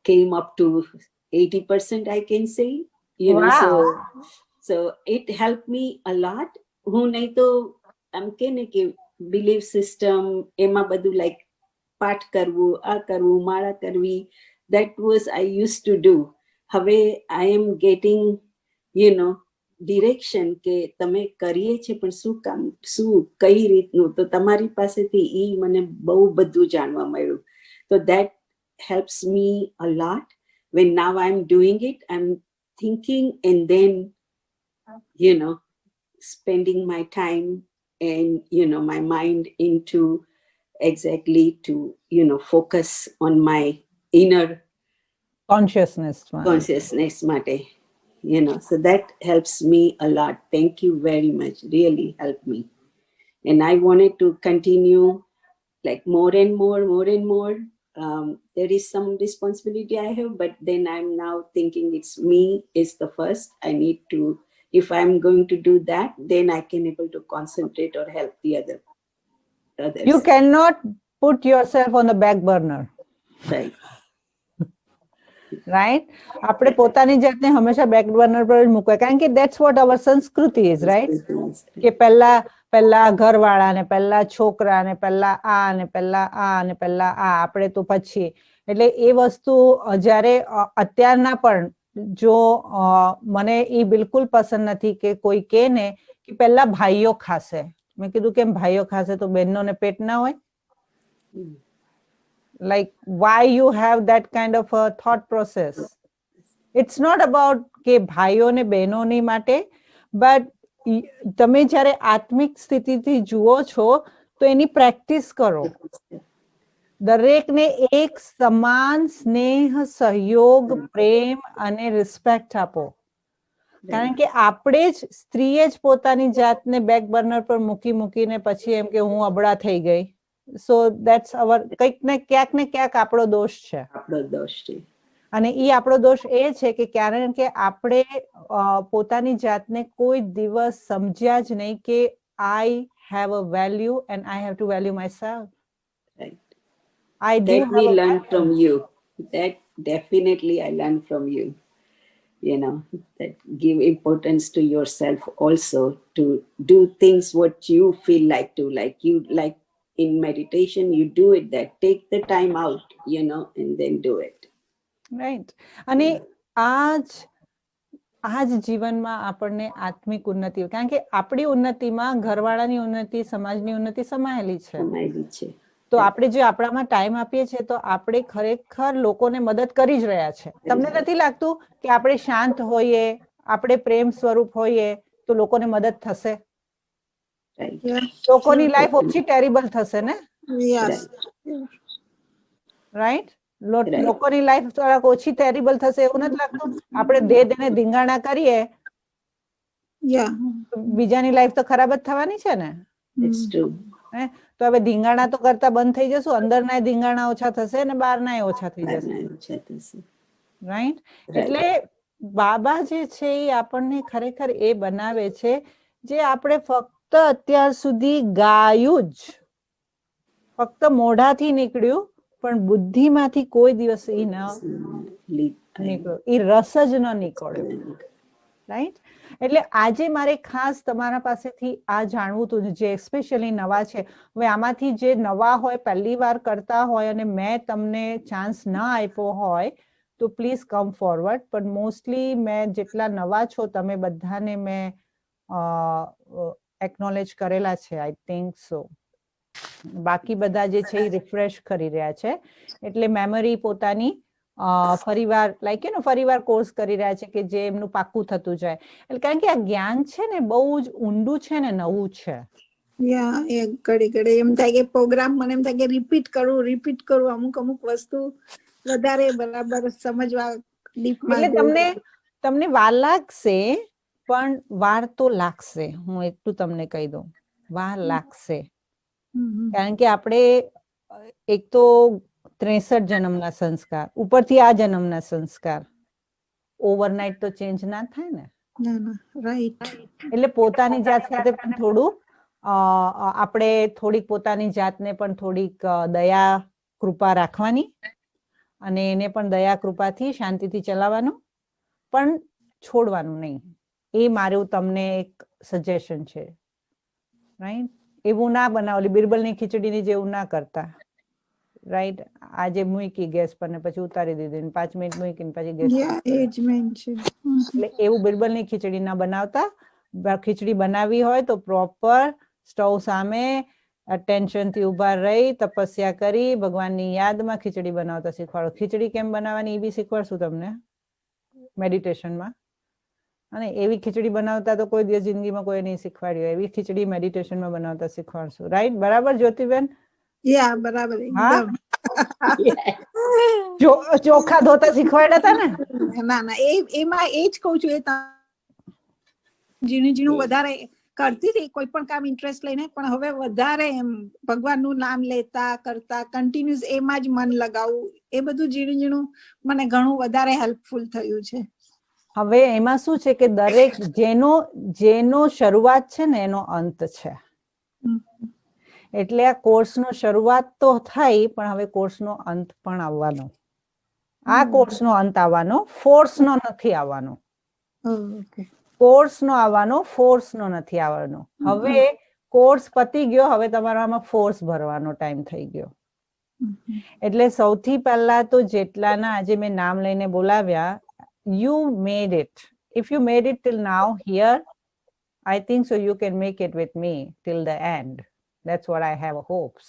came up to 80% I can say, so it helped me a lot. હું નહીં તો આમ કે ને કે બિલીફ સિસ્ટમ એમાં બધું લાઈક પાઠ કરવું, આ કરવું, માળા કરવી, that was I used to do. હવે I am getting ડિરેક્શન કે તમે કરીએ છે પણ શું કામ, શું કઈ રીતનું. તો તમારી પાસેથી ઈ મને બહુ બધું જાણવા મળ્યું. તો that helps me a lot. When now I'm doing it, I'm thinking and then spending my time and my mind into exactly to focus on my inner consciousness mate. So that helps me a lot. Thank you very much. Really helped me. And I wanted to continue like more and more. There is some responsibility I have, but then I'm now thinking it's me is the first. I need to, if I'm going to do that, then I can able to concentrate or help the others. You cannot put yourself on the back burner. Right. Right. આપણે પોતાની જાતને હંમેશા back burner પર જ મૂકવા, કારણ કે that's watt hour સંસ્કૃતિ ઇઝ, રાઈટ. કે પહેલા ઘરવાળા ને પહેલા છોકરા ને પહેલા આ ને પહેલા આ ને પહેલા આ, આપણે તો પછી. એટલે એ વસ્તુ જ્યારે અત્યારના પણ જો મને એ બિલકુલ પસંદ નથી કે કોઈ કે ને કે પહેલા ભાઈઓ ખાશે. મેં કીધું કેમ ભાઈઓ ખાશે તો બહેનોને પેટ ના હોય? Like, why you have that kind of a thought process? It's not about કે ભાઈઓને બહેનોની માટે, but તમે જ્યારે આત્મિક સ્થિતિથી જુઓ છો તો એની પ્રેક્ટિસ કરો. દરેકને એક સમાન સ્નેહ, સહયોગ, પ્રેમ અને રિસ્પેક્ટ આપો. કારણ કે આપણે જ સ્ત્રીએ જ પોતાની જાતને બેક બર્નર પર મૂકીને પછી એમ કે હું અબળા થઈ ગઈ. So that's our કંઈક ને ક્યાંક આપણો દોષ છે. અને ઈ આપણો દોષ એ છે કે કારણ કે આપણે પોતાની જાતને કોઈ દિવસ સમજ્યા જ નહીં કે I have a value and I have to value myself. Right. I do that we learn value. from you. That definitely I learn from you. That give importance to yourself also, to do things what you feel like to, like in meditation you do it, that take the time out and then do it. Right. અને આજ જીવનમાં આપણને આત્મિક ઉન્નતિ, કારણ કે આપણી ઉન્નતિમાં ઘરવાળાની ઉન્નતિ, સમાજની ઉન્નતિ સમાયેલી છે. તો આપણે જે આપણામાં ટાઈમ આપીએ છીએ તો આપણે ખરેખર લોકોને મદદ કરી જ રહ્યા છે. તમને નથી લાગતું કે આપણે શાંત હોઈએ, આપણે પ્રેમ સ્વરૂપ હોઈએ તો લોકોને મદદ થશે? લોકોની લાઈફ ઓછી ટેરિબલ થશે ને? રાઈટ. લોકોની લાઈફ થોડાક ઓછી ટેરિબલ થશે એવું નથી લાગતું? આપણે દેને ધીંગાણા કરીએ બીજાની લાઈફ તો ખરાબ જ થવાની છે ને? તો હવે ધીંગાણા તો કરતા બંધ થઈ જશું, અંદરના ધીંગાણા ઓછા થશે ને બહારના ઓછા થઈ જશે. રાઈટ. એટલે બાબા જે છે એ આપણને ખરેખર એ બનાવે છે જે આપણે ફક્ત અત્યાર સુધી ગાયું જ, ફક્ત મોઢાથી નીકળ્યું પણ બુદ્ધિમાંથી કોઈ દિવસ એ ન નીકળ્યો, એ રસ જ ન નીકળ્યો. રાઈટ. એટલે આજે મારે ખાસ તમારા પાસેથી આ જાણવું હતું, જે સ્પેશિયલી નવા છે. હવે આમાંથી જે નવા હોય, પહેલી વાર કરતા હોય અને મેં તમને ચાન્સ ન આપ્યો હોય તો પ્લીઝ કમ ફોરવર્ડ. પણ મોસ્ટલી મેં જેટલા નવા છો તમે બધાને મેં એકનોલેજ કરેલા છે, આઈ થિંક સો. બાકી બધા જે છે એ રિફ્રેશ કરી રહ્યા છે, એટલે મેમરી પોતાની ફરીવાર લાઈક યુ નો ફરીવાર કોર્સ કરી રહ્યા છે કે જે એમનું પાક્કું થતું જાય. એટલે કારણ કે આ જ્ઞાન છે ને બહુ જ ઊંડું છે ને નવું છે. યા એ ઘડી ઘડી એમ થાય કે પ્રોગ્રામ મને એમ થાય કે રિપીટ કરું અમુક વસ્તુ વધારે બરાબર સમજવા ડીપમાં. એટલે તમને વાર લાગશે, પણ વાર તો લાગશે. હું એટલું તમને કહી દઉં, વાર લાગશે. કારણ કે આપણે એક તો 63 જન્મના સંસ્કાર, ઉપરથી આ જન્મના સંસ્કાર, ઓવરનાઇટ તો ચેન્જ ના થાય ને. રાઈટ. એટલે પોતાની જાત સાથે પણ થોડું આપણે થોડીક પોતાની જાતને પણ થોડીક દયા કૃપા રાખવાની, અને એને પણ દયા કૃપાથી શાંતિથી ચલાવવાનું, પણ છોડવાનું નહીં. એ મારું તમને એક સજેશન છે. રાઈટ? એવું ના બનાવો, બિરબલની ખીચડીની જેવું ના કરતા. રાઈટ? આજે મૂકી ગેસ પર ને પછી ઉતારી દીધી, 5 મિનિટ મૂકીને પછી ગેસ પર. એટલે એવું બિરબલની ખીચડી ના બનાવતા. ખીચડી બનાવી હોય તો પ્રોપર સ્ટવ સામે અટેન્શન થી ઉભા રહી તપસ્યા કરી ભગવાનની યાદમાં ખીચડી બનાવતા શીખવાડો. ખીચડી કેમ બનાવવાની એ બી શીખવાડશું તમને મેડિટેશનમાં. અને એવી ખીચડી બનાવતા તો કોઈ દિવસ જિંદગીમાં કોઈ નહીં શીખવાડ્યું. એવી ખીચડી મેડિટેશનમાં બનાવતા શીખવાડશું. રાઈટ? બરાબર જ્યોતિબેન? યા બરાબર. ચોખા ધોતા શીખવાડ્યા હતા ને? ના એમાં એ જ કહું છું, એ ઝીણું વધારે કરતી હતી કોઈ પણ કામ ઇન્ટરેસ્ટ લઈને, પણ હવે વધારે એમ ભગવાનનું નામ લેતા કરતા કન્ટિન્યુઅસ એમાં જ મન લગાવવું, એ બધું ઝીણું મને ઘણું વધારે હેલ્પફુલ થયું છે. હવે એમાં શું છે કે દરેક જેનો શરૂઆત છે ને એનો અંત છે. એટલે આ કોર્સનો શરૂઆત તો થઈ, પણ હવે કોર્સનો અંત પણ આવવાનો. આ કોર્સનો અંત આવવાનો, ફોર્સનો નથી આવવાનો. કોર્સનો આવવાનો, ફોર્સનો નથી આવવાનો. હવે કોર્સ પતી ગયો, હવે તમારામાં ફોર્સ ભરવાનો ટાઈમ થઈ ગયો. એટલે સૌથી પહેલા તો જેટલાના આજે મેં નામ લઈને બોલાવ્યા, you made it. If you made it till now here, I think so you can make it with me till the end. That's what I have hopes.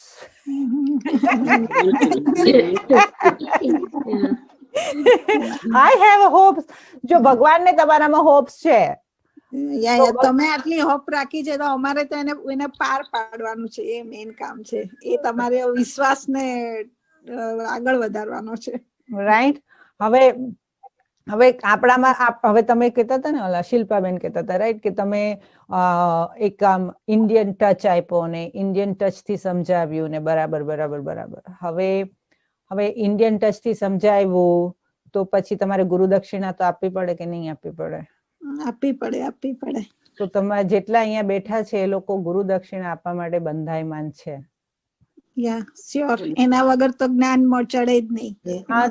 I have hopes. જો ભગવાનને તમારામાં હોપ્સ છે, તમે આટલી hope રાખી છે તો અમારે તો એને પાર પાડવાનું છે. એ મેઇન કામ છે. એ તમારે વિશ્વાસને આગળ વધારવાનો છે. રાઈટ? હવે આપણામાં હવે તમે કહેતા હતા ને, ઓલા શિલ્પાબેન કહેતા હતા, રાઈટ, કે તમે એક આમ ઇન્ડિયન ટચ આપ્યો ને ઇન્ડિયન ટચ થી સમજાવ્યું ને બરાબર. હવે ઇન્ડિયન ટચ થી સમજાવ્યું તો પછી તમારે ગુરુ દક્ષિણા તો આપવી પડે કે નહીં આપવી પડે? આપવી પડે. તો તમારે જેટલા અહીંયા બેઠા છે એ લોકો ગુરુ દક્ષિણા આપવા માટે બંધાયમાન છે. એના વગર તો જ્ઞાન ચડે જ નહીં. હા,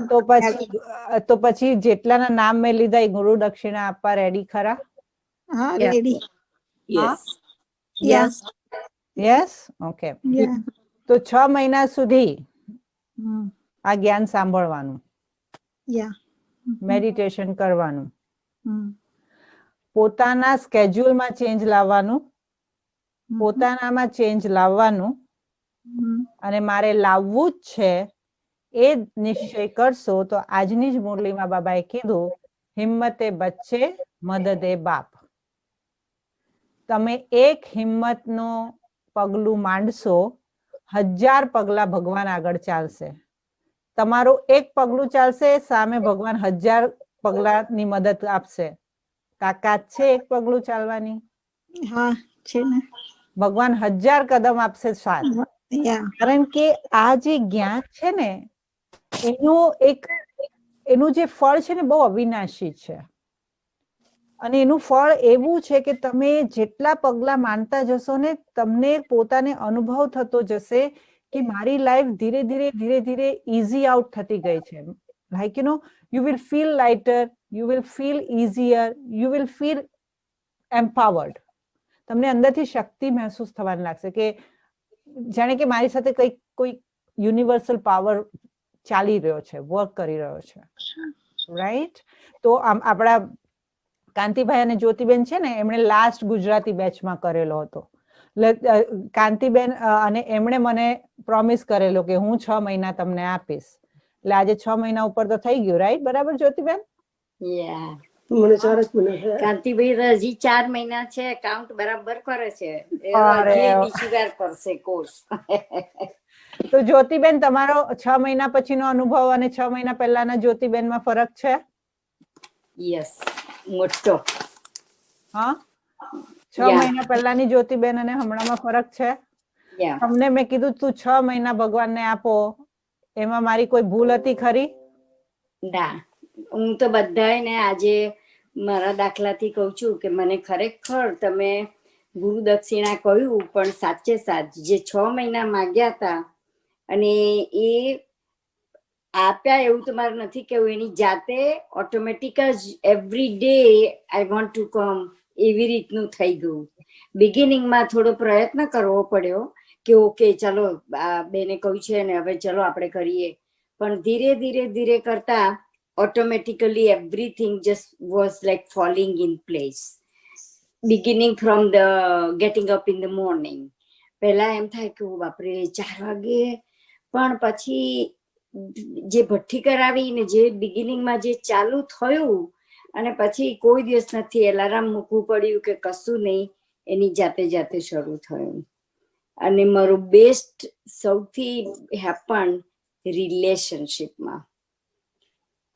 તો પછી જેટલાના નામ મેં લીધા એ ગુરુ દક્ષિણા આપવા રેડી ખરા? હા, રેડી. યસ. ઓકે. તો 6 મહિના સુધી આ જ્ઞાન સાંભળવાનું, મેડિટેશન કરવાનું, પોતાના સ્કેડ્યુલમાં ચેન્જ લાવવાનું, પોતાનામાં ચેન્જ લાવવાનું, અને મારે લાવવું જ છે એ નિશ્ચય કરશો તો આજની જ મુરલીમાં બાબાએ કીધું, હિંમતે બચ્ચે મદદે બાપ. તમે એક હિંમતનો પગલું માંડશો, 1000 પગલા ભગવાન આગળ ચાલશે. તમારું એક પગલું ચાલશે, સામે ભગવાન 1000 પગલાની મદદ આપશે. તાકાત છે એક પગલું ચાલવાની? હા, છે ને. ભગવાન 1000 કદમ આપશે સાથ. કારણ કે આ જે જ્ઞાન છે ને એનું જે ફળ છે ને બહુ અવિનાશી છે. અને એનું ફળ એવું છે કે તમે જેટલા પગલા માનતા જશો ને તમને પોતાને અનુભવ થતો જશે કે મારી લાઈફ ધીરે ધીરે ઇઝી આઉટ થતી ગઈ છે. Like you know, you will feel lighter, you will feel easier, you will feel empowered. તમને અંદરથી શક્તિ મહેસૂસ થવાની લાગશે કે જાણે કે મારી સાથે કોઈ યુનિવર્સલ પાવર ચાલી રહ્યો છે, વર્ક કરી રહ્યો છે. રાઈટ? તો આપણા કાંતિભાઈ અને જ્યોતિબેન છે ને, એમણે લાસ્ટ ગુજરાતી બેચમાં કરેલો હતો. કાંતિબેન અને એમણે મને પ્રોમિસ કરેલો કે હું 6 મહિના તમને આપીશ. એટલે આજે 6 મહિના ઉપર તો થઈ ગયું, રાઈટ? બરાબર જ્યોતિબેન? કાંતિભાઈ હજી 4 મહિના છે, કાઉન્ટ બરાબર કરે છે. બીજી વાર કરશે કોર્સ. તો જ્યોતિબેન, તમારો 6 મહિના પછીનો અનુભવ અને 6 મહિના પહેલાના જ્યોતિબેનમાં ફરક છે? યસ, મોટો. હા, 6 મહિના પહેલાની જ્યોતિબેન અને હમણાંમાં ફરક છે? તમને મેં કીધું તું 6 મહિના ભગવાનને આપો, એમાં મારી કોઈ ભૂલ હતી ખરી? ના, હું તો બધાને આજે મારા દાખલાથી કહું છું કે મને ખરેખર તમે ગુરુ દક્ષિણા કહ્યું, પણ સાચે સાચ જે 6 મહિના માંગ્યા હતા અને એ આપ્યા એવું તો મારે નથી કેવું, એની જાતે ઓટોમેટિક જ every day I want to come એવી રીતનું થઈ ગયું. બિગિનિંગમાં થોડો પ્રયત્ન કરવો પડ્યો કે ઓકે ચલો બેને કહ્યું છે ને હવે ચલો આપણે કરીએ, પણ ધીરે ધીરે ધીરે કરતા automatically everything just was like falling in place. Beginning from the getting up in the morning. પહેલા એમ થાય કે બાપરે 4 વાગે, પણ પછી જે ભઠ્ઠી કરાવી ને જે બિગિનિંગમાં જે ચાલુ થયું અને પછી કોઈ દિવસ નથી એલાર્મ મૂકવું પડ્યું કે કશું નહીં, એની જાતે જાતે શરૂ થયું. અને મારું બેસ્ટ સૌથી હેપન રિલેશનશિપમાં,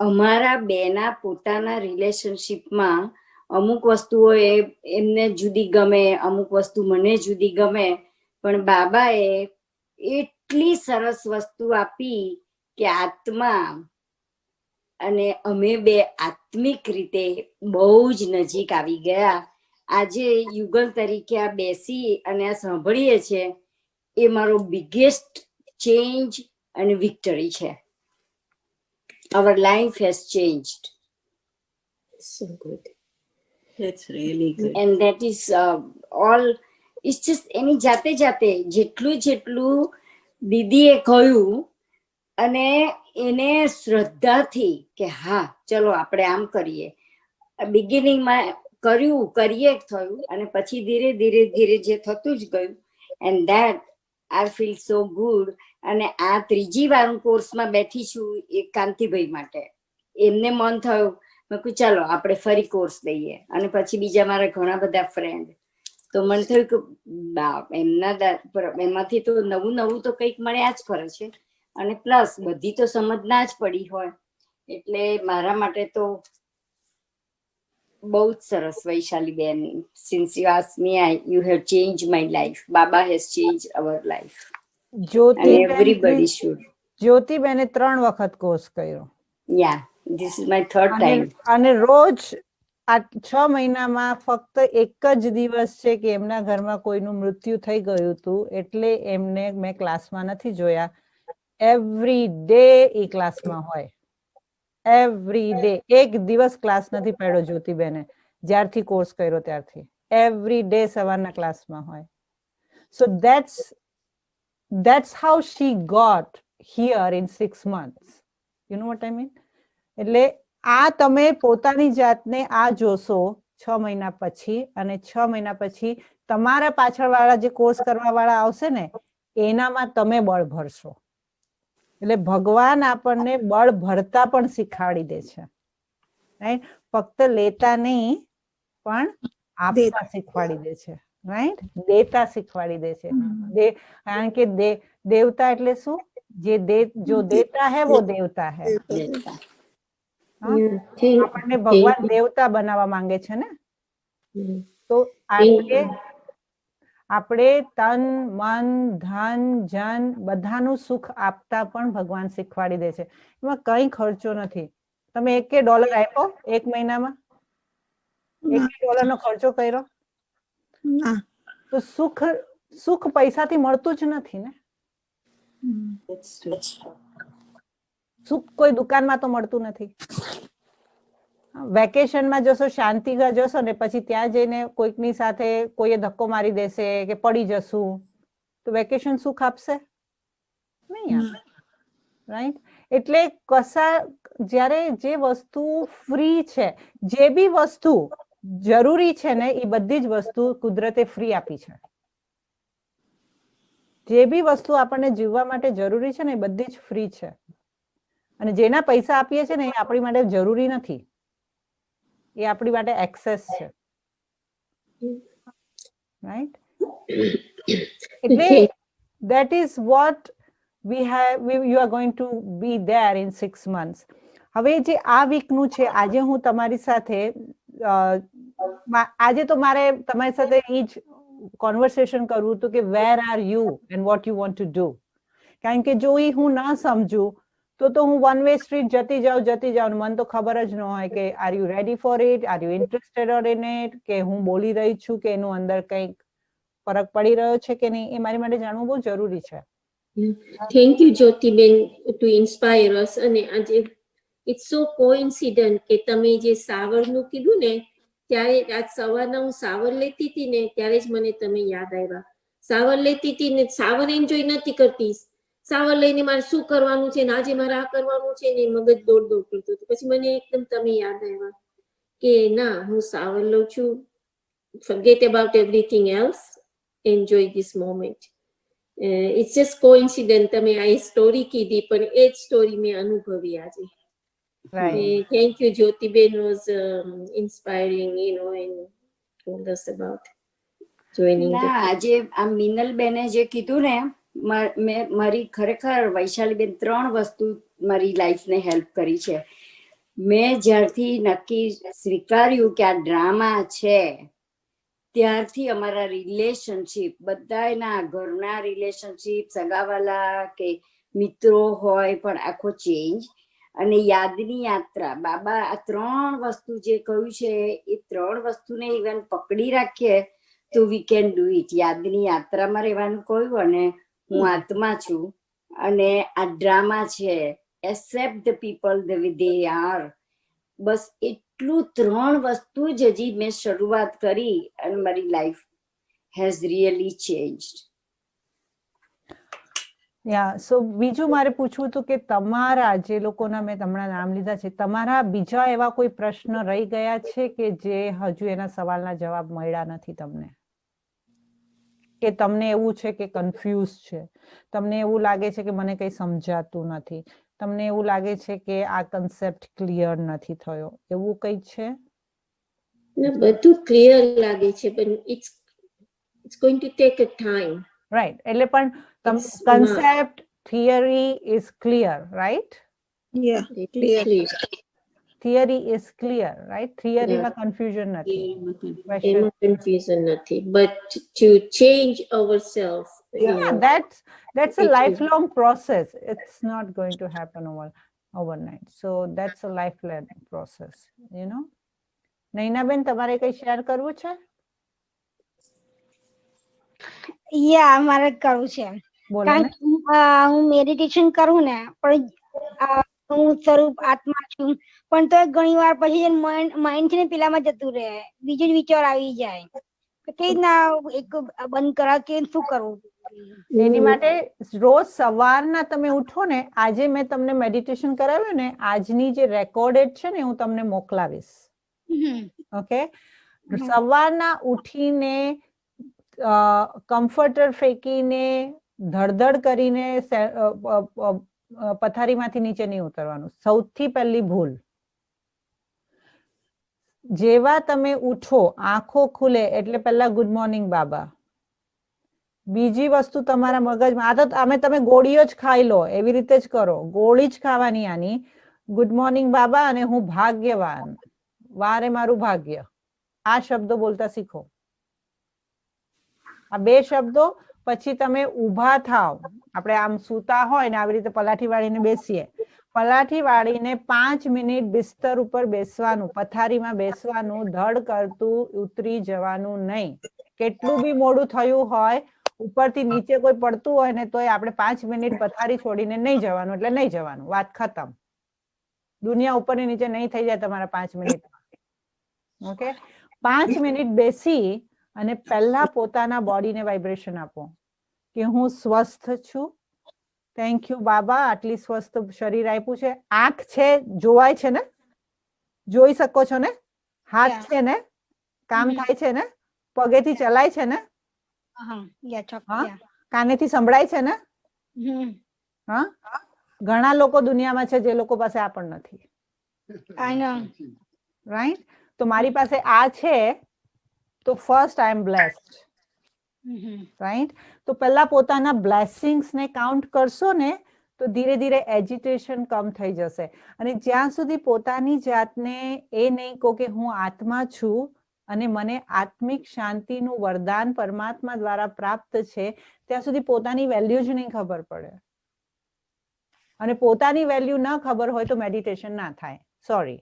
અમારા બેના પોતાના રિલેશનશિપમાં અમુક વસ્તુઓ એમને જુદી ગમે, અમુક વસ્તુ મને જુદી ગમે, પણ બાબાએ એટલી સરસ વસ્તુ આપી કે આત્મા અને અમે બે આત્મિક રીતે બહુ જ નજીક આવી ગયા. આજે યુગલ તરીકે આ બેસી અને આ સાંભળીએ છે, એ મારો બિગેસ્ટ ચેન્જ અને વિક્ટરી છે. Our life has changed. So good. That's really good. And that is all. It's just એની જાતે જાતે જેટલું દીદીએ કહ્યું અને એને શ્રદ્ધાથી કે હા ચલો આપણે આમ કરીએ, બિગિનિંગમાં કરીએ થયું અને પછી ધીરે ધીરે ધીરે જે થતું જ ગયું. And that I feel so good. અને આ 3જી વાર હું કોર્સમાં બેઠી છું એ કાંતિભાઈ માટે. એમને મન થયું, મેં કહ્યું ચાલો આપણે ફરી કોર્સ લઈએ. અને પછી બીજા મારા ઘણા બધા ફ્રેન્ડ, તો મને થયું કે એમાંથી તો નવું તો કંઈક મળ્યા જ કરે છે, અને પ્લસ બધી તો સમજ ના જ પડી હોય, એટલે મારા માટે તો બહુ જ સરસ. Vaishali ben, since you ask me, you have change my life. Baba has change our life. જ્યોતિબેને 3 વખત કોર્સ કર્યો. Yeah, this is my 3rd time. અને રોજ આ 6 મહિનામાં ફક્ત એક જ દિવસ છે કે એમના ઘરમાં કોઈનું મૃત્યુ થઈ ગયું હતું, એટલે એમને મેં ક્લાસમાં નથી જોયા. એવરી ડે એ ક્લાસમાં હોય, એવરી ડે. એક દિવસ ક્લાસ નથી પડ્યો જ્યોતિબેને જ્યારથી કોર્સ કર્યો ત્યારથી. એવરી ડે સવારના ક્લાસમાં હોય. સો that's how she got here in 6 months. You know what I mean? એટલે આ તમે પોતાની જાતને આ જોશો 6 મહિના પછી, અને 6 મહિના પછી તમારા પાછળવાળા જે કોર્સ કરવાવાળા આવશે ને, એનામાં તમે બળ ભરશો. એટલે ભગવાન આપણને બળ ભરતા પણ શીખવાડી દે છે, રાઈટ? ફક્ત લેતા નહીં પણ આપતા શીખવાડી દે છે, રાઈટ? દેતા શીખવાડી દે છે. કારણ કે દેવતા એટલે શું? જો દેતા હૈ વો દેવતા હૈ. આપણને ભગવાન દેવતા બનાવવા માંગે છે ને, તો આપણે તન મન ધન જન બધાનું સુખ આપતા પણ ભગવાન શીખવાડી દે છે. એમાં કઈ ખર્ચો નથી. તમે $1 આપ્યો એક મહિનામાં? $1 નો ખર્ચો કર્યો? તો સુખ પૈસાથી મળતું જ નથી ને. સુખ કોઈ દુકાનમાં તો મળતું નથી. વેકેશનમાં જશો, શાંતિ જશો ને પછી ત્યાં જઈને કોઈકની સાથે કોઈએ ધક્કો મારી દેશે કે પડી જશું, તો વેકેશન સુખ આપશે નહીં આપે, રાઈટ? એટલે જ્યારે જે વસ્તુ ફ્રી છે, જે બી વસ્તુ જરૂરી છે ને એ બધી જ વસ્તુ કુદરતે ફ્રી આપી છે. જે બી વસ્તુ આપણને જીવવા માટે જરૂરી છે ને એ બધી જ ફ્રી છે. અને જેના પૈસા આપીએ છે ને એ આપણી માટે જરૂરી નથી, એ આપણી માટે એક્સેસ છે. રાઈટ? એટલે that is what you are going to be there in 6 months. હવે જે આ વીકનું છે, આજે હું તમારી સાથે આજે તો મારે તમારી સાથે એ જ કોન્વર્સેશન કરવું હતું કે where are you and what you want to do. કારણ કે જો એ હું ના સમજું તો હું વન વે સ્ટ્રીટ જતી જાઉં મને તો ખબર જ ન હોય કે are you ready for it, are you interested in it, કે હું બોલી રહી છું કે એનું અંદર કંઈક ફરક પડી રહ્યો છે કે નહીં, એ મારી માટે જાણવું બહુ જરૂરી છે. Thank you Jyotiben to inspire us. અને આજે ઇટ્સ સો કોઇન્સિડન્ટ કે તમે જે સાવરનું કીધું ને, ત્યારે આજ સવારના હું સાવર લેતી હતી ને ત્યારે જ મને તમે યાદ આવ્યા. સાવર લેતી હતી ને સાવર એન્જોય નથી કરતી, સાવર લઈને મારે શું કરવાનું છે ને આજે મારે આ કરવાનું છે ને મગજ દોડ કરતું હતું. પછી મને એકદમ તમે યાદ આવ્યા કે ના, હું સાવર લઉં છું, forget about everything else, enjoy this moment. It's just coincident તમે આ સ્ટોરી કીધી પણ એ જ સ્ટોરી મેં અનુભવી આજે. Thank you, Jyotiben was inspiring, and told us about joining. આજે આ મિનલ બેને જે કીધું ને, મારી ખરેખર વૈશાલીબેન 3 વસ્તુ મારી લાઈફને હેલ્પ કરી છે. મેં જ્યારથી નક્કી સ્વીકાર્યું કે આ ડ્રામા છે, ત્યારથી અમારા રિલેશનશીપ, બધાના ઘરના રિલેશનશીપ, સગાવાલા કે મિત્રો હોય, પણ આખો ચેન્જ. અને યાદની યાત્રા, બાબા આ 3 વસ્તુ જે કહ્યું છે એ 3 વસ્તુને ઇવન પકડી રાખીએ તો વી કેન ડુ ઇટ. યાદની યાત્રામાં રહેવાનું કહ્યું, અને હું આત્મા છું, અને આ ડ્રામા છે, accept the people the way they are. બસ એટલું 3 વસ્તુ જ હજી મેં શરૂઆત કરી અને મારી લાઈફ હેઝ રિયલી ચેન્જ્ડ. સો બીજું મારે પૂછવું હતું કે તમારા જે લોકોના મેં હમણાં નામ લીધા છે, તમારા બીજા એવા કોઈ પ્રશ્ન રહી ગયા છે કે જે હજુ એના સવાલના જવાબ મળ્યા નથી તમને? કે તમને એવું છે કે કન્ફ્યુઝ છે, તમને એવું લાગે છે કે મને કંઈ સમજાતું નથી, તમને એવું લાગે છે કે આ કન્સેપ્ટ ક્લિયર નથી થયો, એવું કંઈ છે? બધું ક્લિયર લાગે છે, પણ it's going to take a time. Right. એટલે પણ concept, theory is clear, right? Yeah, clear. Theory is clear, right? Theory માં confusion નથી. એમાં confusion નથી, but to change ourselves. Yeah, that's a lifelong process. It's not going to happen overnight. So that's a lifelong process, you know. Nainaben, તમારે કઈ share કરવું છે? મારે કરવું છે. કારણ કે હું મેડિટેશન કરું ને, પણ હું સ્વરૂપ આત્મા છું, પણ તો ઘણી વાર પછી માઇન્ડ છે ને પેલામાં જતું રહે, બીજો જ વિચાર આવી જાય. કેવી રીતના એક બંધ કરા, કે શું કરવું? એની માટે રોજ સવારના તમે ઉઠો ને, આજે મેં તમને મેડિટેશન કરાવ્યું ને, આજની જે રેકોર્ડેડ છે ને હું તમને મોકલાવીશ. ઓકે? સવારના ઉઠીને કમ્ફર્ટર ફેંકીને ધડધડ કરીને પથારીમાંથી નીચે નહીં ઉતરવાનું. સૌથી પહેલી ભૂલ. જેવા તમે ઉઠો, આંખો ખુલે એટલે પહેલા ગુડ મોર્નિંગ બાબા. બીજી વસ્તુ તમારા મગજમાં, તમે ગોળીઓ જ ખાઈ લો, એવી રીતે જ કરો, ગોળી જ ખાવાની આની. ગુડ મોર્નિંગ બાબા અને હું ભાગ્યવાન, વારે મારું ભાગ્ય, આ શબ્દો બોલતા શીખો. આ 2 શબ્દો. પછી તમે ઊભા થાવ, આપણે આમ સૂતા હોય ને આવી રીતે પલાઠી વાળીને બેસીએ, પલાઠી વાળીને 5 મિનિટ બિસ્તર ઉપર બેસવાનું, પથારીમાં બેસવાનું, ધડ કરતું ઉતરી જવાનું નહીં. કેટલું બી મોડું થયું હોય, ઉપરથી નીચે કોઈ પડતું હોય ને તોય આપણે 5 મિનિટ પથારી છોડીને નહીં જવાનું, એટલે નહીં જવાનું, વાત ખતમ. દુનિયા ઉપર ને નીચે નહીં થઈ જાય તમારા 5 મિનિટમાં. ઓકે? 5 મિનિટ બેસી અને પહેલા પોતાના બોડીને વાઇબ્રેશન આપો કે હું સ્વસ્થ છું, થેન્ક યુ બાબા, આટલી સ્વસ્થ શરીર આપ્યું છે. આંખ છે, જોવાય છે ને, જોઈ શકો છો ને, હાથ છે ને, કામ થાય છે ને, પગેથી ચલાય છે ને, કાનેથી સંભળાય છે ને. હા, ઘણા લોકો દુનિયામાં છે જે લોકો પાસે આ પણ નથી. રાઈટ? તો મારી પાસે આ છે તો first I am blessed. Right? તો પહેલા પોતાના બ્લેસિંગ્સ ને કાઉન્ટ કરશો ને તો ધીરે ધીરે એજિટેશન કમ થઈ જશે. અને જ્યાં સુધી પોતાની જાતને એ નહીં કહો કે હું આત્મા છું અને મને આત્મિક શાંતિનું વરદાન પરમાત્મા દ્વારા પ્રાપ્ત છે, ત્યાં સુધી પોતાની વેલ્યુ જ નહીં ખબર પડે. અને પોતાની વેલ્યુ ન ખબર હોય તો મેડિટેશન ના થાય. સોરી.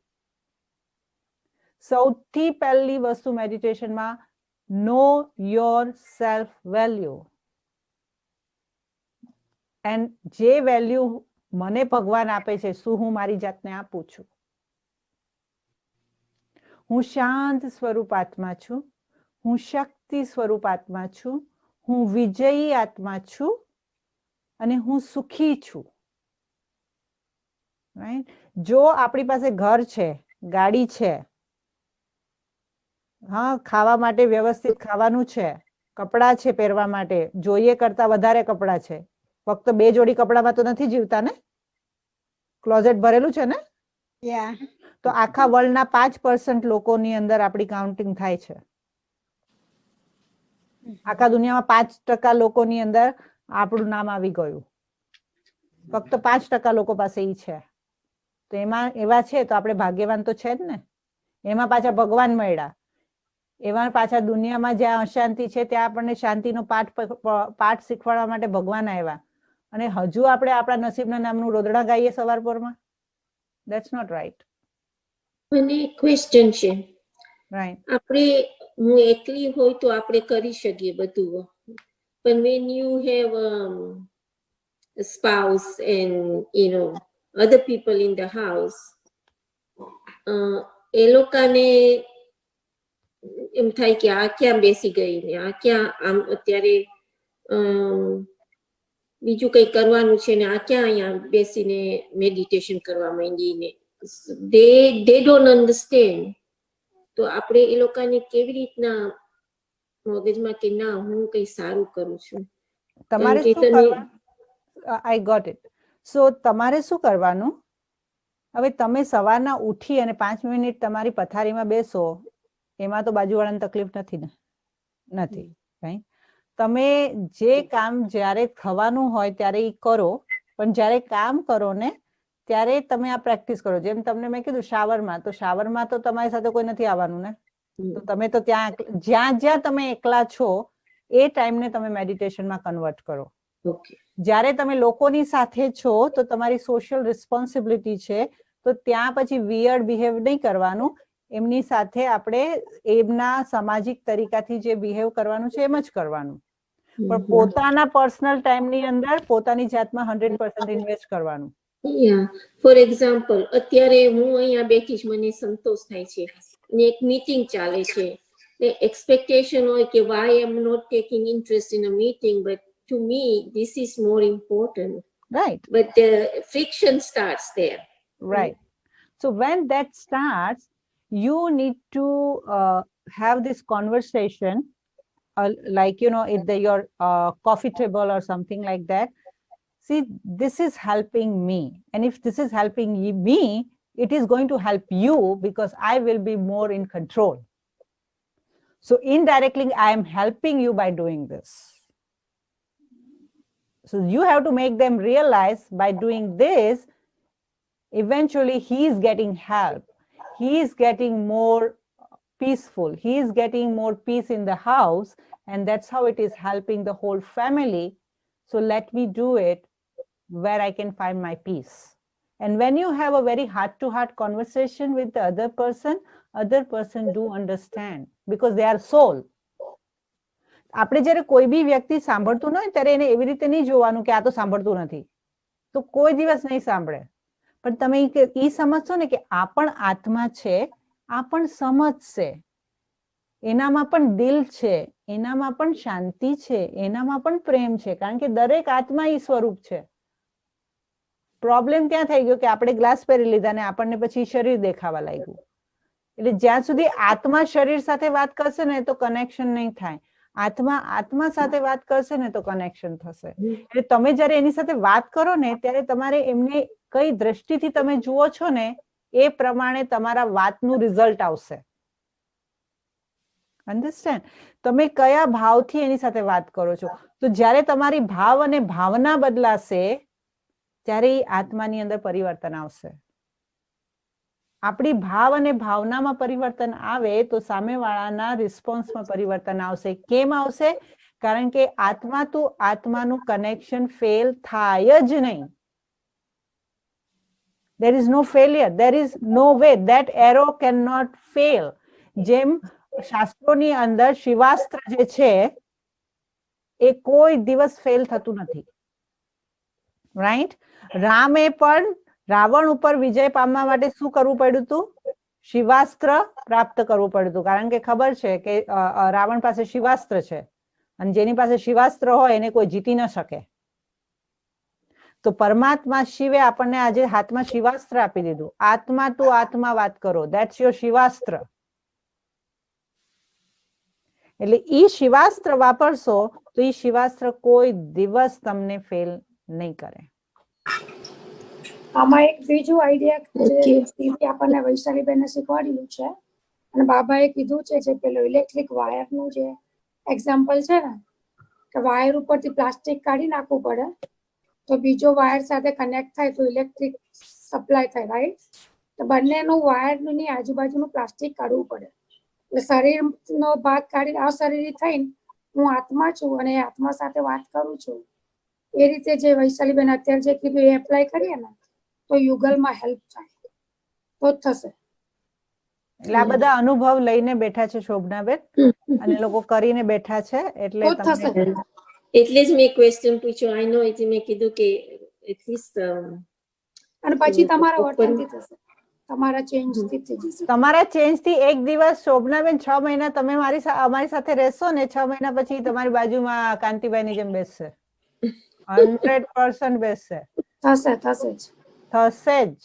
સૌથી પહેલી વસ્તુ મેડિટેશનમાં, know your self value. And જે વેલ્યુ મને ભગવાન આપે છે, શું હું મારી જાતને આપું છું? હું શાંત સ્વરૂપ આત્મા છું, હું શક્તિ સ્વરૂપ આત્મા છું, હું વિજયી આત્મા છું અને હું સુખી છું. રાઈટ? જો આપણી પાસે ઘર છે, ગાડી છે, હા, ખાવા માટે વ્યવસ્થિત ખાવાનું છે, કપડા છે પહેરવા માટે, જોઈએ કરતા વધારે કપડા છે, ફક્ત 2 જોડી કપડામાં તો નથી જીવતા ને, ક્લોઝેટ ભરેલું છે ને. તો આખા વર્લ્ડના 5% લોકોની અંદર આપણી કાઉન્ટિંગ થાય છે. આખા દુનિયામાં 5% લોકોની અંદર આપણું નામ આવી ગયું. ફક્ત 5% લોકો પાસે ઈ છે. તો એમાં એવા છે તો આપણે ભાગ્યવાન તો છે જ ને. એમાં પાછા ભગવાન મળ્યા. એમાં પાછા દુનિયામાં જ્યાં અશાંતિ છે ત્યાં આપણને શાંતિનો પાઠ શીખવાડવા માટે ભગવાન આવ્યા. અને હજુ આપણે આપણા નસીબના નામનું રોદડા ગાઈએ સવાર પરમાં. That's not right. મને ક્વેશ્ચન છે. રાઈટ. આપણે હું એકલી હોય તો આપણે કરી શકીએ બધું, પણ when you have a spouse and other people in the house, એ લોકોને એમ થાય કે આ ક્યાં બેસી ગઈ ને આ ક્યાં આમ અત્યારે બીજું કઈ કરવાનું છે ને આ ક્યાં અહીંયા બેસીને મેડિટેશન કરવા માંડી ને they don't understand. તો આપણે એ લોકોને કેવી રીતના મગજમાં કે ના હું કઈ સારું કરું છું? તમારે શું કરવાનું? I got it. સો તમારે શું કરવાનું? હવે તમે સવારના ઉઠી અને 5 મિનિટ તમારી પથારીમાં બેસો, એમાં તો બાજુવાળાને તકલીફ નથી ને? નથી. રાઈટ? તમે જે કામ જ્યારે થવાનું હોય ત્યારે ઈ કરો, પણ જ્યારે કામ કરો ને ત્યારે તમે આ પ્રેક્ટિસ કરો. જેમ તમને મેં કીધું શાવરમાં, તો શાવરમાં તો તમારી સાથે કોઈ નથી આવવાનું ને, તો તમે તો ત્યાં જ્યાં તમે એકલા છો એ ટાઈમને તમે મેડિટેશનમાં કન્વર્ટ કરો. જ્યારે તમે લોકોની સાથે છો તો તમારી સોશિયલ રિસ્પોન્સિબિલિટી છે, તો ત્યાં પછી વિયર્ડ બિહેવ નહીં કરવાનું. એમની સાથે આપણે એમના સામાજિક તરીકાથી જે બિહેવ કરવાનું છે એમ જ કરવાનું. પણ પોતાના પર્સનલ ટાઈમની અંદર પોતાની જાતમાં 100% ઇન્વેસ્ટ કરવાનું. ફોર એક્ઝામ્પલ, અત્યારે હું અહીંયા બેઠી છું, મને સંતોષ થાય છે ને એક મીટિંગ ચાલે છે, એક્સપેક્ટેશન હોય કે why I am not taking interest in a meeting, but to me this is more important. Right. But the friction starts there. Right. So when that starts, you need to have this conversation, like if your coffee table or something like that. See, this is helping me, and if this is helping me, it is going to help you because I will be more in control. So indirectly, I am helping you by doing this. So you have to make them realize by doing this, eventually he is getting help. He is getting more peaceful. He is getting more peace in the house, and that's how it is helping the whole family. So let me do it where I can find my peace. And when you have a very heart-to-heart conversation with the other person do understand because they are soul. આપણે જ્યારે કોઈ બી વ્યક્તિ સાંભળતું ન હોય ત્યારે એને એવી રીતે નહીં જોવાનું કે આ તો સાંભળતું નથી, તો કોઈ દિવસ નહીં સાંભળે. પણ તમે ઈ સમજશો ને કે આ પણ આત્મા છે, આ પણ સમજશે, એનામાં પણ દિલ છે, એનામાં પણ શાંતિ છે, એનામાં પણ પ્રેમ છે, કારણ કે દરેક આત્મા ઈ સ્વરૂપ છે. પ્રોબ્લેમ ત્યાં થઈ ગયો કે આપણે ગ્લાસ પહેરી લીધા ને આપણને પછી શરીર દેખાવા લાગ્યું. એટલે જ્યાં સુધી આત્મા શરીર સાથે વાત કરશે ને તો કનેક્શન નહીં થાય. આત્મા સાથે વાત કરશે ને તો કનેક્શન થશે. એટલે તમે જયારે એની સાથે વાત કરો ને ત્યારે તમારે એમને કઈ દ્રષ્ટિથી તમે જુઓ છો ને એ પ્રમાણે તમારા વાતનું રિઝલ્ટ આવશે. અન્ડરસ્ટેન્ડ? તમે કયા ભાવથી એની સાથે વાત કરો છો. તો જ્યારે તમારી ભાવ અને ભાવના બદલાશે ત્યારે આત્માની અંદર પરિવર્તન આવશે. આપણી ભાવ અને ભાવનામાં પરિવર્તન આવે તો સામેવાળાના રિસ્પોન્સમાં પરિવર્તન આવશે. કેમ આવશે? કારણ કે આત્મા તો આત્માનું કનેક્શન ફેલ થાય જ નહીં. There is no failure. There is no way. That arrow cannot fail. જેમ શાસ્ત્રોની અંદર શિવાસ્ત્ર જે છે એ કોઈ દિવસ ફેલ થતું નથી. રાઈટ? રામે પણ રાવણ ઉપર વિજય પામવા માટે શું કરવું પડ્યું હતું? શિવાસ્ત્ર પ્રાપ્ત કરવું પડ્યું હતું. કારણ કે ખબર છે કે રાવણ પાસે શિવાસ્ત્ર છે અને જેની પાસે શિવાસ્ત્ર હોય એને કોઈ જીતી ન શકે. તો પરમાત્મા શિવે આપણને આજે હાથમાં શિવાસ્ત્ર આપી દીધું. આત્મા તો આત્મા વાત કરો. ધેટ્સ યોર શિવાસ્ત્ર. એટલે ઈ શિવાસ્ત્ર વાપરશો તો ઈ શિવાસ્ત્ર કોઈ દિવસ તમને ફેલ નહીં કરે. આમાં એક બીજું આઈડિયા આપણને વૈશાલીબેને શીખવાડેલું છે અને બાબાએ કીધું છે જે પેલો ઇલેક્ટ્રિક વાયરનું જે એક્ઝામ્પલ છે ને કે વાયર ઉપરથી પ્લાસ્ટિક કાઢી નાખવું પડે તો બીજો વાયર સાથે કનેક્ટ થાય તો ઇલેક્ટ્રિક સપ્લાય થાય. રાઈટ? તો બંનેનું વાયરની આજુબાજુનું પ્લાસ્ટિક કાઢવું પડે. એટલે શરીરનો ભાગ કાઢી અશરીરી થઈને હું આત્મા છું અને આત્મા સાથે વાત કરું છું. એ રીતે જે વૈશાલીબેન અત્યારે જે કીધું એ એપ્લાય કરીએ ને તો યુગલમાં હેલ્પ થાય તો જ થશે. એટલે આ બધા અનુભવ લઈને બેઠા છે શોભનાબેન અને લોકો કરીને બેઠા છે એટલે એટલે જ મેં ક્વેશ્ચન પૂછ્યો. આઈ નો એટલે મેં કીધું કે એટલીસ્ટ અને પછી તમારા વર્તનથી થશે. તમારા ચેન્જ થી થઈ જશે. તમારા ચેન્જ થી એક દિવસ શોભનાબેન 6 મહિના તમે અમારી સાથે રહેશો ને 6 મહિના પછી તમારી બાજુમાં કાંતિભાઈની જેમ બેસશે. 100% બેસશે. થશે જ.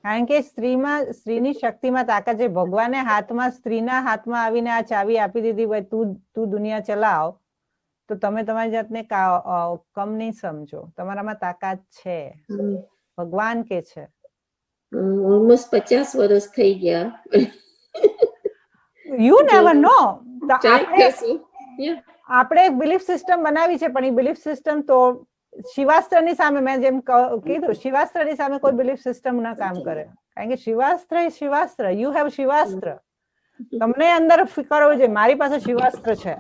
કારણ કે સ્ત્રીની શક્તિમાં તાકાત છે. ભગવાને સ્ત્રીના હાથમાં આવીને આ ચાવી આપી દીધી હોય તું દુનિયા ચલાવ તો તમે તમારી જાતને કમ નહીં સમજો. તમારામાં તાકાત છે. ભગવાન કે છે. ઓલમોસ્ટ 50 વર્ષ થઈ ગયા. યુ નેવર નો. આપણે એક બિલીફ સિસ્ટમ બનાવી છે પણ એ બિલીફ સિસ્ટમ તો શિવાસ્ત્રની સામે મેં જેમ કીધું શિવાસ્ત્રની સામે કોઈ બિલીફ સિસ્ટમ ના કામ કરે. કારણ કે શિવાસ્ત્ર એ શિવાસ્ત્ર. You have શિવાસ્ત્ર. તમને અંદર ફિકર હોવી જોઈએ મારી પાસે શિવાસ્ત્ર છે.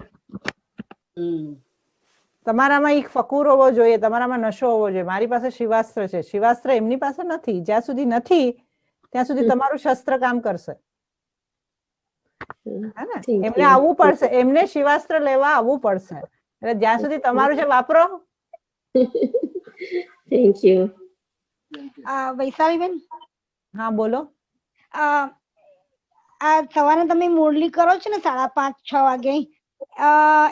તમારામાં એક ફકુર હોવો જોઈએ. તમારામાં નશો હોવો જોઈએ. મારી પાસે શિવાસ્ત્ર છે. શિવાસ્ત્ર એમની પાસે નથી. જ્યાં સુધી નથી ત્યાં સુધી તમારું શસ્ત્ર કામ કરશે. એમને આવવું પડશે. એમને શિવાસ્ત્ર લેવા આવવું પડશે. એટલે જ્યાં સુધી તમારું છે વાપરો. Thank you. વૈશાલીબેન. હા બોલો. આ સવારે તમે મુરલી કરો છો ને 5:30-6 વાગે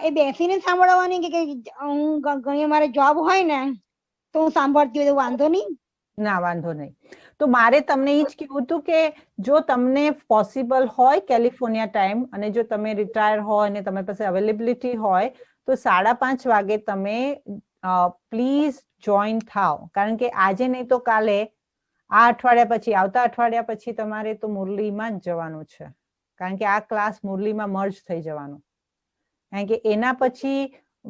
એ બેસીને સાંભળવાની કે હું ઘણી મારે જોબ હોય ને તો હું સાંભળતી હોય તો વાંધો નહીં? ના વાંધો નહીં. તો મારે તમને એ જ કહેવું હતું કે જો તમને પોસિબલ હોય કેલિફોર્નિયા ટાઈમ અને જો તમે રિટાયર હોય અને તમારી પાસે અવેલેબિલિટી હોય તો 5:30 વાગે તમે પ્લીઝ જોઈન થાવ. કારણ કે આજે નહીં તો કાલે આ અઠવાડિયા પછી આવતા અઠવાડિયા પછી તમારે તો મુરલીમાં જ જવાનું છે. કારણ કે આ ક્લાસ મુરલીમાં મર્જ થઈ જવાનું. કારણ કે એના પછી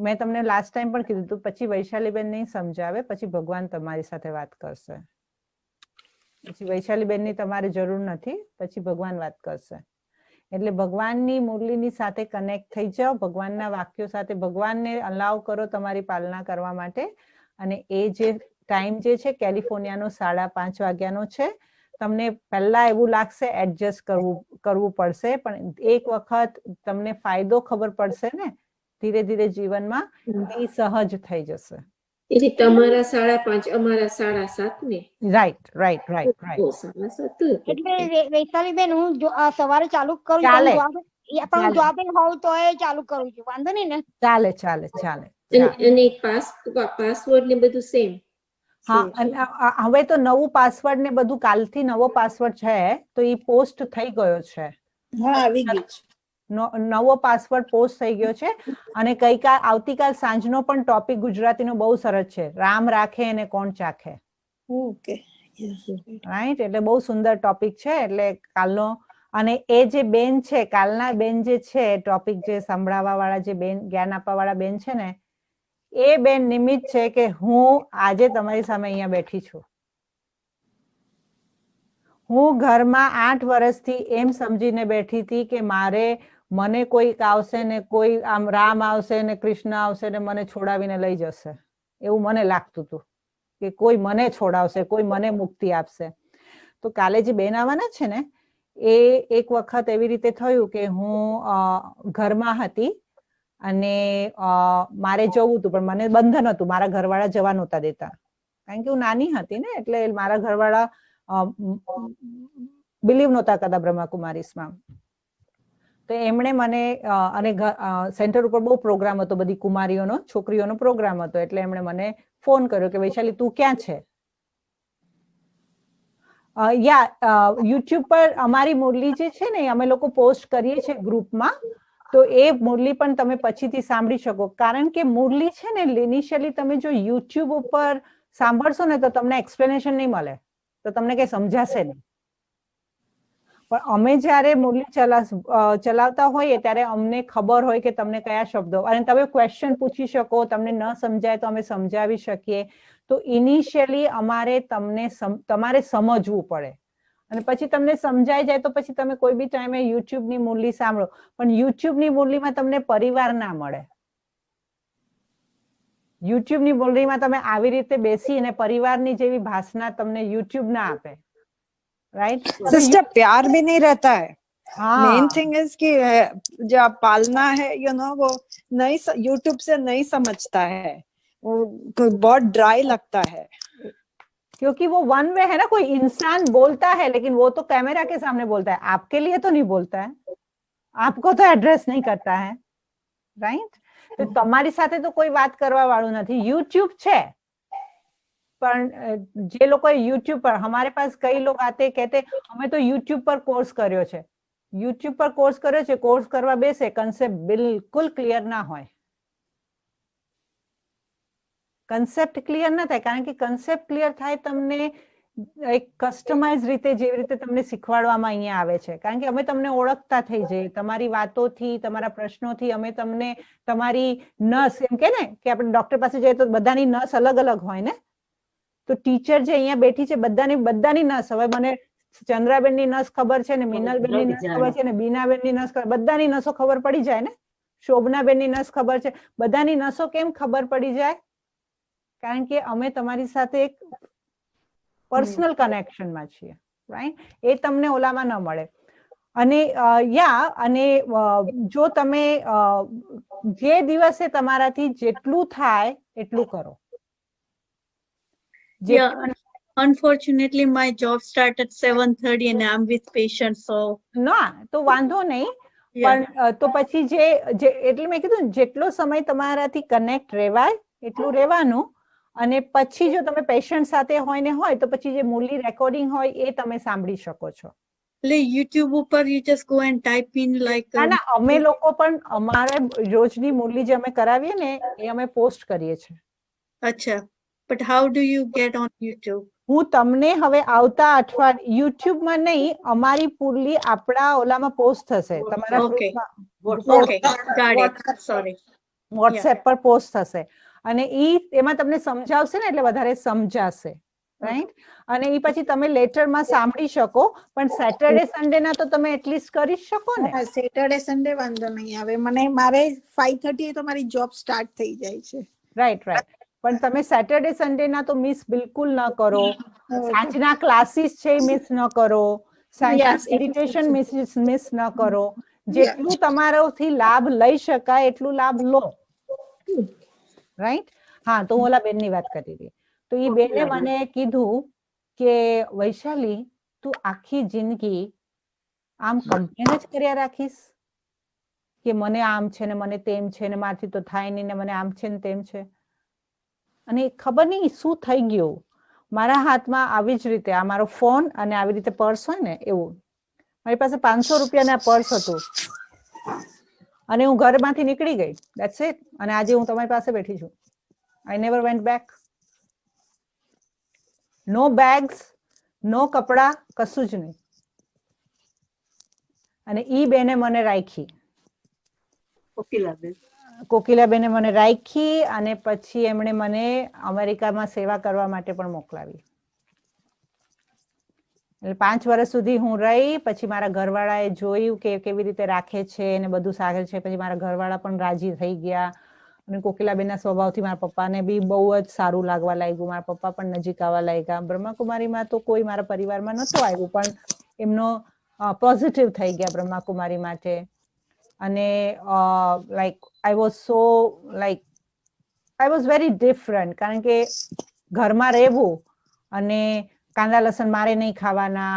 મેં તમને લાસ્ટ ટાઈમ પણ કીધું હતું પછી વૈશાલીબેન નહીં સમજાવે પછી ભગવાન તમારી સાથે વાત કરશે. પછી વૈશાલીબેનની તમારે જરૂર નથી. પછી ભગવાન વાત કરશે. એટલે ભગવાનની મુરલીની સાથે કનેક્ટ થઈ જાઓ. ભગવાનના વાક્યો સાથે ભગવાનને અલાવ કરો તમારી પાલના કરવા માટે. અને એ જે ટાઈમ જે છે કેલિફોર્નિયાનો 5:30 વાગ્યાનો છે. તમને પહેલા એવું લાગશે એડજસ્ટ કરવું પડશે પણ એક વખત તમને ફાયદો ખબર પડશે ને ધીરે ધીરે જીવનમાં એ સહજ થઈ જશે. એટલે તમારા 5:30 અમારા 7:30 ને? રાઈટ. એટલે વૈશાલીબેન હું સવારે ચાલુ કરું પણ જોબ હોઉં તો એ ચાલુ કરું છું. વાંધો નહીં ને? ચાલે. અને પાસવર્ડ ને બધું સેમ? હા, હવે તો નવું પાસવર્ડ ને બધું કાલથી નવો પાસવર્ડ છે તો એ પોસ્ટ થઈ ગયો છે. હા, આવી ગયું છે. નવો પાસવર્ડ પોસ્ટ થઈ ગયો છે અને આવતીકાલ સાંજનો પણ ટોપિક ગુજરાતીનો બહુ સરસ છે, રામ રાખે અને કોણ ચાખે. ઓકે, રાઈટ, એટલે બહુ સુંદર ટોપિક છે. એટલે કાલનો, અને એ જે બેન છે, કાલના બેન જે છે, ટોપિક જે સંભળાવવા વાળા જે બેન, જ્ઞાન આપવા વાળા બેન છે ને, એ બેન નિમિત્ત છે કે હું આજે તમારી સામે અહીંયા બેઠી છું. હું ઘરમાં 8 વર્ષથી એમ સમજીને બેઠી હતી કે મને કોઈક આવશે ને, કોઈ આમ રામ આવશે ને કૃષ્ણ આવશે ને મને છોડાવીને લઈ જશે, એવું મને લાગતું હતું કે કોઈ મને છોડાવશે, કોઈ મને મુક્તિ આપશે. તો કાલે જે બેન આવવાના છે ને, એ એક વખત એવી રીતે થયું કે હું ઘરમાં હતી અને મારે જવું હતું પણ મને બંધન હતું, મારા ઘરવાળા જવા નહોતા દેતા કારણ કે હું નાની હતી ને, એટલે મારા ઘરવાળા બિલીવ નહોતા કરતા બ્રહ્માકુમારીઝમાં. તો એમણે મને, અને સેન્ટર ઉપર બહુ પ્રોગ્રામ હતો, બધી કુમારીઓનો, છોકરીઓનો પ્રોગ્રામ હતો, એટલે એમણે મને ફોન કર્યો કે વૈશાલી તું ક્યાં છે? યુટ્યુબ પર અમારી મુરલી જે છે ને, અમે લોકો પોસ્ટ કરીએ છીએ ગ્રુપમાં, તો એ મુરલી પણ તમે પછીથી સાંભળી શકો. કારણ કે મુરલી છે ને, ઇનિશિયલી તમે જો યુટ્યુબ ઉપર સાંભળશો ને તો તમને એક્સપ્લેનેશન નહીં મળે, તો તમને કઈ સમજાશે નહીં. પણ અમે જયારે મુરલી ચલાવતા હોઈએ ત્યારે અમને ખબર હોય કે તમને કયા શબ્દો, અને તમે ક્વેશ્ચન પૂછી શકો, તમને ન સમજાય તો અમે સમજાવી શકીએ. તો ઇનિશિયલી તમારે સમજવું પડે, અને પછી તમને સમજાઈ જાય તો પછી તમે કોઈ બી ટાઈમે યુટ્યુબની મુરલી સાંભળો. પણ યુટ્યુબની મુરલીમાં તમને પરિવાર ના મળે. યુટ્યુબની મુરલીમાં તમે આવી રીતે બેસી અને પરિવારની જેવી ભાષા તમને યુટ્યુબ ના આપે. राइट सिस्टर, प्यार भी नहीं रहता है. हाँ, मेन थिंग इज कि जो आप पालना है, वो नहीं, यूट्यूब से नहीं समझता है, वो बहुत ड्राई लगता है. क्योंकि वो वन वे है ना, कोई इंसान बोलता है लेकिन वो तो कैमरा के सामने बोलता है, आपके लिए तो नहीं बोलता है, आपको तो एड्रेस नहीं करता है. राइट, तो તમારી સાથે તો કોઈ વાત કરવા વાળું નથી. યુટ્યુબ છે, પણ જે લોકો યુટ્યુબ પર, हमारे पास कई लोग आते कहते અમે તો યુટ્યુબ પર કોર્સ કર્યો છે. યુટ્યુબ પર કોર્સ કર્યો છે, કોર્સ કરવા બેસે, કન્સેપ્ટ બિલકુલ ક્લિયર ના હોય. કન્સેપ્ટ ક્લિયર ના થાય, કારણ કે કન્સેપ્ટ ક્લિયર થાય તમને એક કસ્ટમાઇઝ રીતે, જેવી રીતે તમને શીખવાડવામાં અહીંયા આવે છે. કારણ કે અમે તમને ઓળખતા થઈ જઈએ, તમારી વાતોથી, તમારા પ્રશ્નોથી અમે તમને તમારી નસ, એમ કે ને કે આપણે ડોક્ટર પાસે જઈએ તો બધાની નસ અલગ અલગ હોય ને, તો ટીચર જે અહીંયા બેઠી છે બધાની નસ, હવે મને ચંદ્રાબેનની નસ ખબર છે ને, મિનલબેનની નસ ખબર છે ને, બીનાબેનની નસ ખબર, બધાની નસો ખબર પડી જાય ને. શોભનાબેનની નસ ખબર છે, બધાની નસો કેમ ખબર પડી જાય? કારણ કે અમે તમારી સાથે એક પર્સનલ કનેક્શનમાં છીએ. રાઈટ, એ તમને ઓલામાં ન મળે. અને અને જો તમે જે દિવસે તમારાથી જેટલું થાય એટલું કરો. Yeah, unfortunately my job started at 7:30 and I'm with patients, so ના તો વાંધો નહીં, પણ તો પછી જે એટલે મેં કીધું જેટલો સમય તમારાથી કનેક્ટ રહેવાય એટલું રહેવાનું, અને પછી જો તમે પેશન્ટ સાથે હોય ને હોય તો પછી જે મુરલી રેકોર્ડિંગ હોય એ તમે સાંભળી શકો છો. એટલે YouTube ઉપર you just go and type in like ના અમે લોકો પણ અમારે રોજની મુરલી જે અમે કરાવીએ ને એ અમે પોસ્ટ કરીએ છીએ. અચ્છા, but how do you get on YouTube? હું તમને હવે આવતા અઠવાડિયે YouTube માં નહીં, અમારી મુરલી આપણા ઓલામાં પોસ્ટ થશે, તમારા WhatsApp પર પોસ્ટ થશે, અને એમાં તમને સમજાવશે ને એટલે વધારે સમજાશે. રાઈટ, અને એ પછી તમે લેટરમાં સાંભળી શકો, પણ સેટરડે સન્ડે ના તો તમે એટલીસ્ટ કરી શકો ને. સેટરડે સન્ડે વાંધો નહીં આવે મને, મારે 5:30 તો મારી જોબ સ્ટાર્ટ થઈ જાય છે. રાઈટ રાઈટ, પણ તમે સેટરડે સન્ડે ના તો મિસ બિલકુલ ન કરો. સાંજના ક્લાસીસ છે મિસ ન કરો, મેડિટેશન મિસ ન કરો. જેટલું તમારાથી લાભ લઈ શકાય એટલું લાભ લો. રાઈટ, હા, તો હું ઓલા બેનની વાત કરી હતી. તો એ બેને મને કીધું કે વૈશાલી તું આખી જિંદગી આમ કમ્પ્લેન જ કર્યા રાખીશ કે મને આમ છે ને મને તેમ છે ને મારથી તો થાય નહીં ને મને આમ છે ને તેમ છે, અને ખબર નહીં શું થઈ ગયું. મારા હાથમાં આવી જ રીતે આ મારો ફોન અને આવી રીતે પર્સ હોય ને એવું, મારી પાસે 500 રૂપિયાના પર્સ હતું અને હું ઘરમાંથી નીકળી ગઈ. That's it. અને આજે હું તમારી પાસે બેઠી છું. I never went back. No bags, no કપડા, કશું જ નહીં. અને ઈ બેને મને રાખી, કોકિલાબેને મને રાખી અને પછી એમણે મને અમેરિકામાં સેવા કરવા માટે પણ મોકલાવી. એટલે 5 વર્ષ સુધી હું રહી. પછી મારા ઘરવાળાએ જોયું કે કેવી રીતે રાખે છે અને બધું સારું છે. પછી મારા ઘરવાળા પણ રાજી થઈ ગયા અને કોકિલાબેનના સ્વભાવથી મારા પપ્પાને બી બહુ જ સારું લાગવા લાગ્યું. મારા પપ્પા પણ નજીક આવવા લાગ્યા. બ્રહ્માકુમારીમાં તો કોઈ મારા પરિવારમાં નહોતું આવ્યું, પણ એમનો પોઝિટિવ થઈ ગયા બ્રહ્માકુમારી માટે. અને like I was so like I was very different. કારણ કે ઘરમાં રહેવું અને કાંદા લસણ મારે નહીં ખાવાના,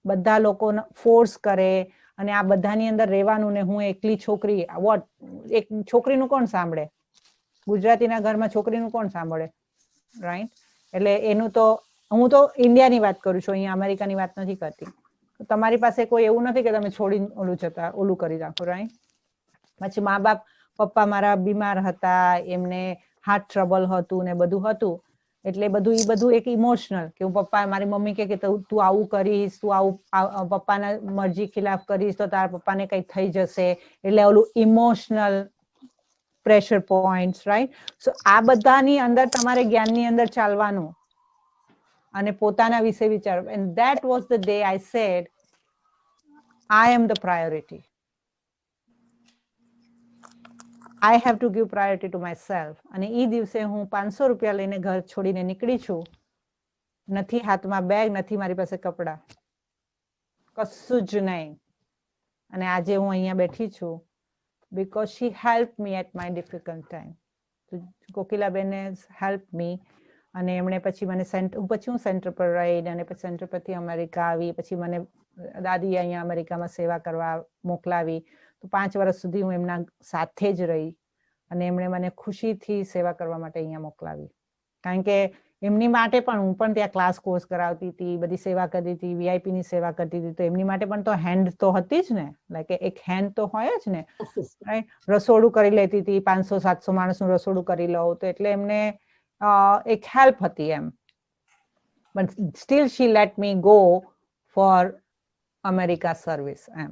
બધા લોકોને ફોર્સ કરે અને આ બધાની અંદર રહેવાનું, ને હું એકલી છોકરી. વોટ, એક છોકરીનું કોણ સાંભળે? ગુજરાતીના ઘરમાં છોકરીનું કોણ સાંભળે? રાઈટ. એટલે એનું તો હું તો ઇન્ડિયાની વાત કરું છું, અહીંયા અમેરિકાની વાત નથી કરતી. તમારી પાસે કોઈ એવું નથી કે તમે છોડીને ઓલું કરી રાખો. રાઈટ. પછી મા બાપ, પપ્પા મારા બીમાર હતા, એમને હાર્ટ ટ્રબલ હતું ને બધું હતું. એટલે બધું એક ઇમોશનલ કે હું પપ્પા, મારી મમ્મી કે તું આવું કરીશ, તું આવું પપ્પાના મરજી ખિલાફ કરીશ તો તારા પપ્પાને કઈ થઈ જશે. એટલે ઓલું ઇમોશનલ પ્રેશર પોઈન્ટ્સ. રાઈટ. સો આ બધાની અંદર તમારે જ્ઞાનની અંદર ચાલવાનું અને પોતાના વિશે વિચારવું. And that was the day I said I am the priority. I have to give priority to myself. અને ઈ દિવસે હું 500 રૂપિયા લઈને ઘર છોડીને નીકળી છું. નથી હાથમાં બેગ, નથી મારી પાસે કપડા, કશું જ નહીં. અને આજે હું અહીંયા બેઠી છું because she helped me at my difficult time. કોકિલાબેને helped me. અને એમણે પછી મને હું સેન્ટર પર રહી અને પછી સેન્ટર પરથી અમેરિકા આવી. પછી મને દાદી અહીંયા અમેરિકામાં સેવા કરવા મોકલાવી. તો 5 વર્ષ સુધી હું એમના સાથે જ રહી અને એમણે મને ખુશીથી સેવા કરવા માટે અહીંયા મોકલાવી. કારણ કે એમની માટે પણ હું પણ ત્યાં ક્લાસ કોર્સ કરાવતી હતી, બધી સેવા કરતી હતી, વીઆઈપી ની સેવા કરતી હતી. તો એમની માટે પણ તો હેન્ડ તો હતી જ ને, લાઈક એક હેન્ડ તો હોય જ ને. રસોડું કરી લેતી હતી, 500-700 માણસનું રસોડું કરી લઉં. તો એટલે એમને એક હેલ્પ હતી એમ. But still she let me go for America service એમ.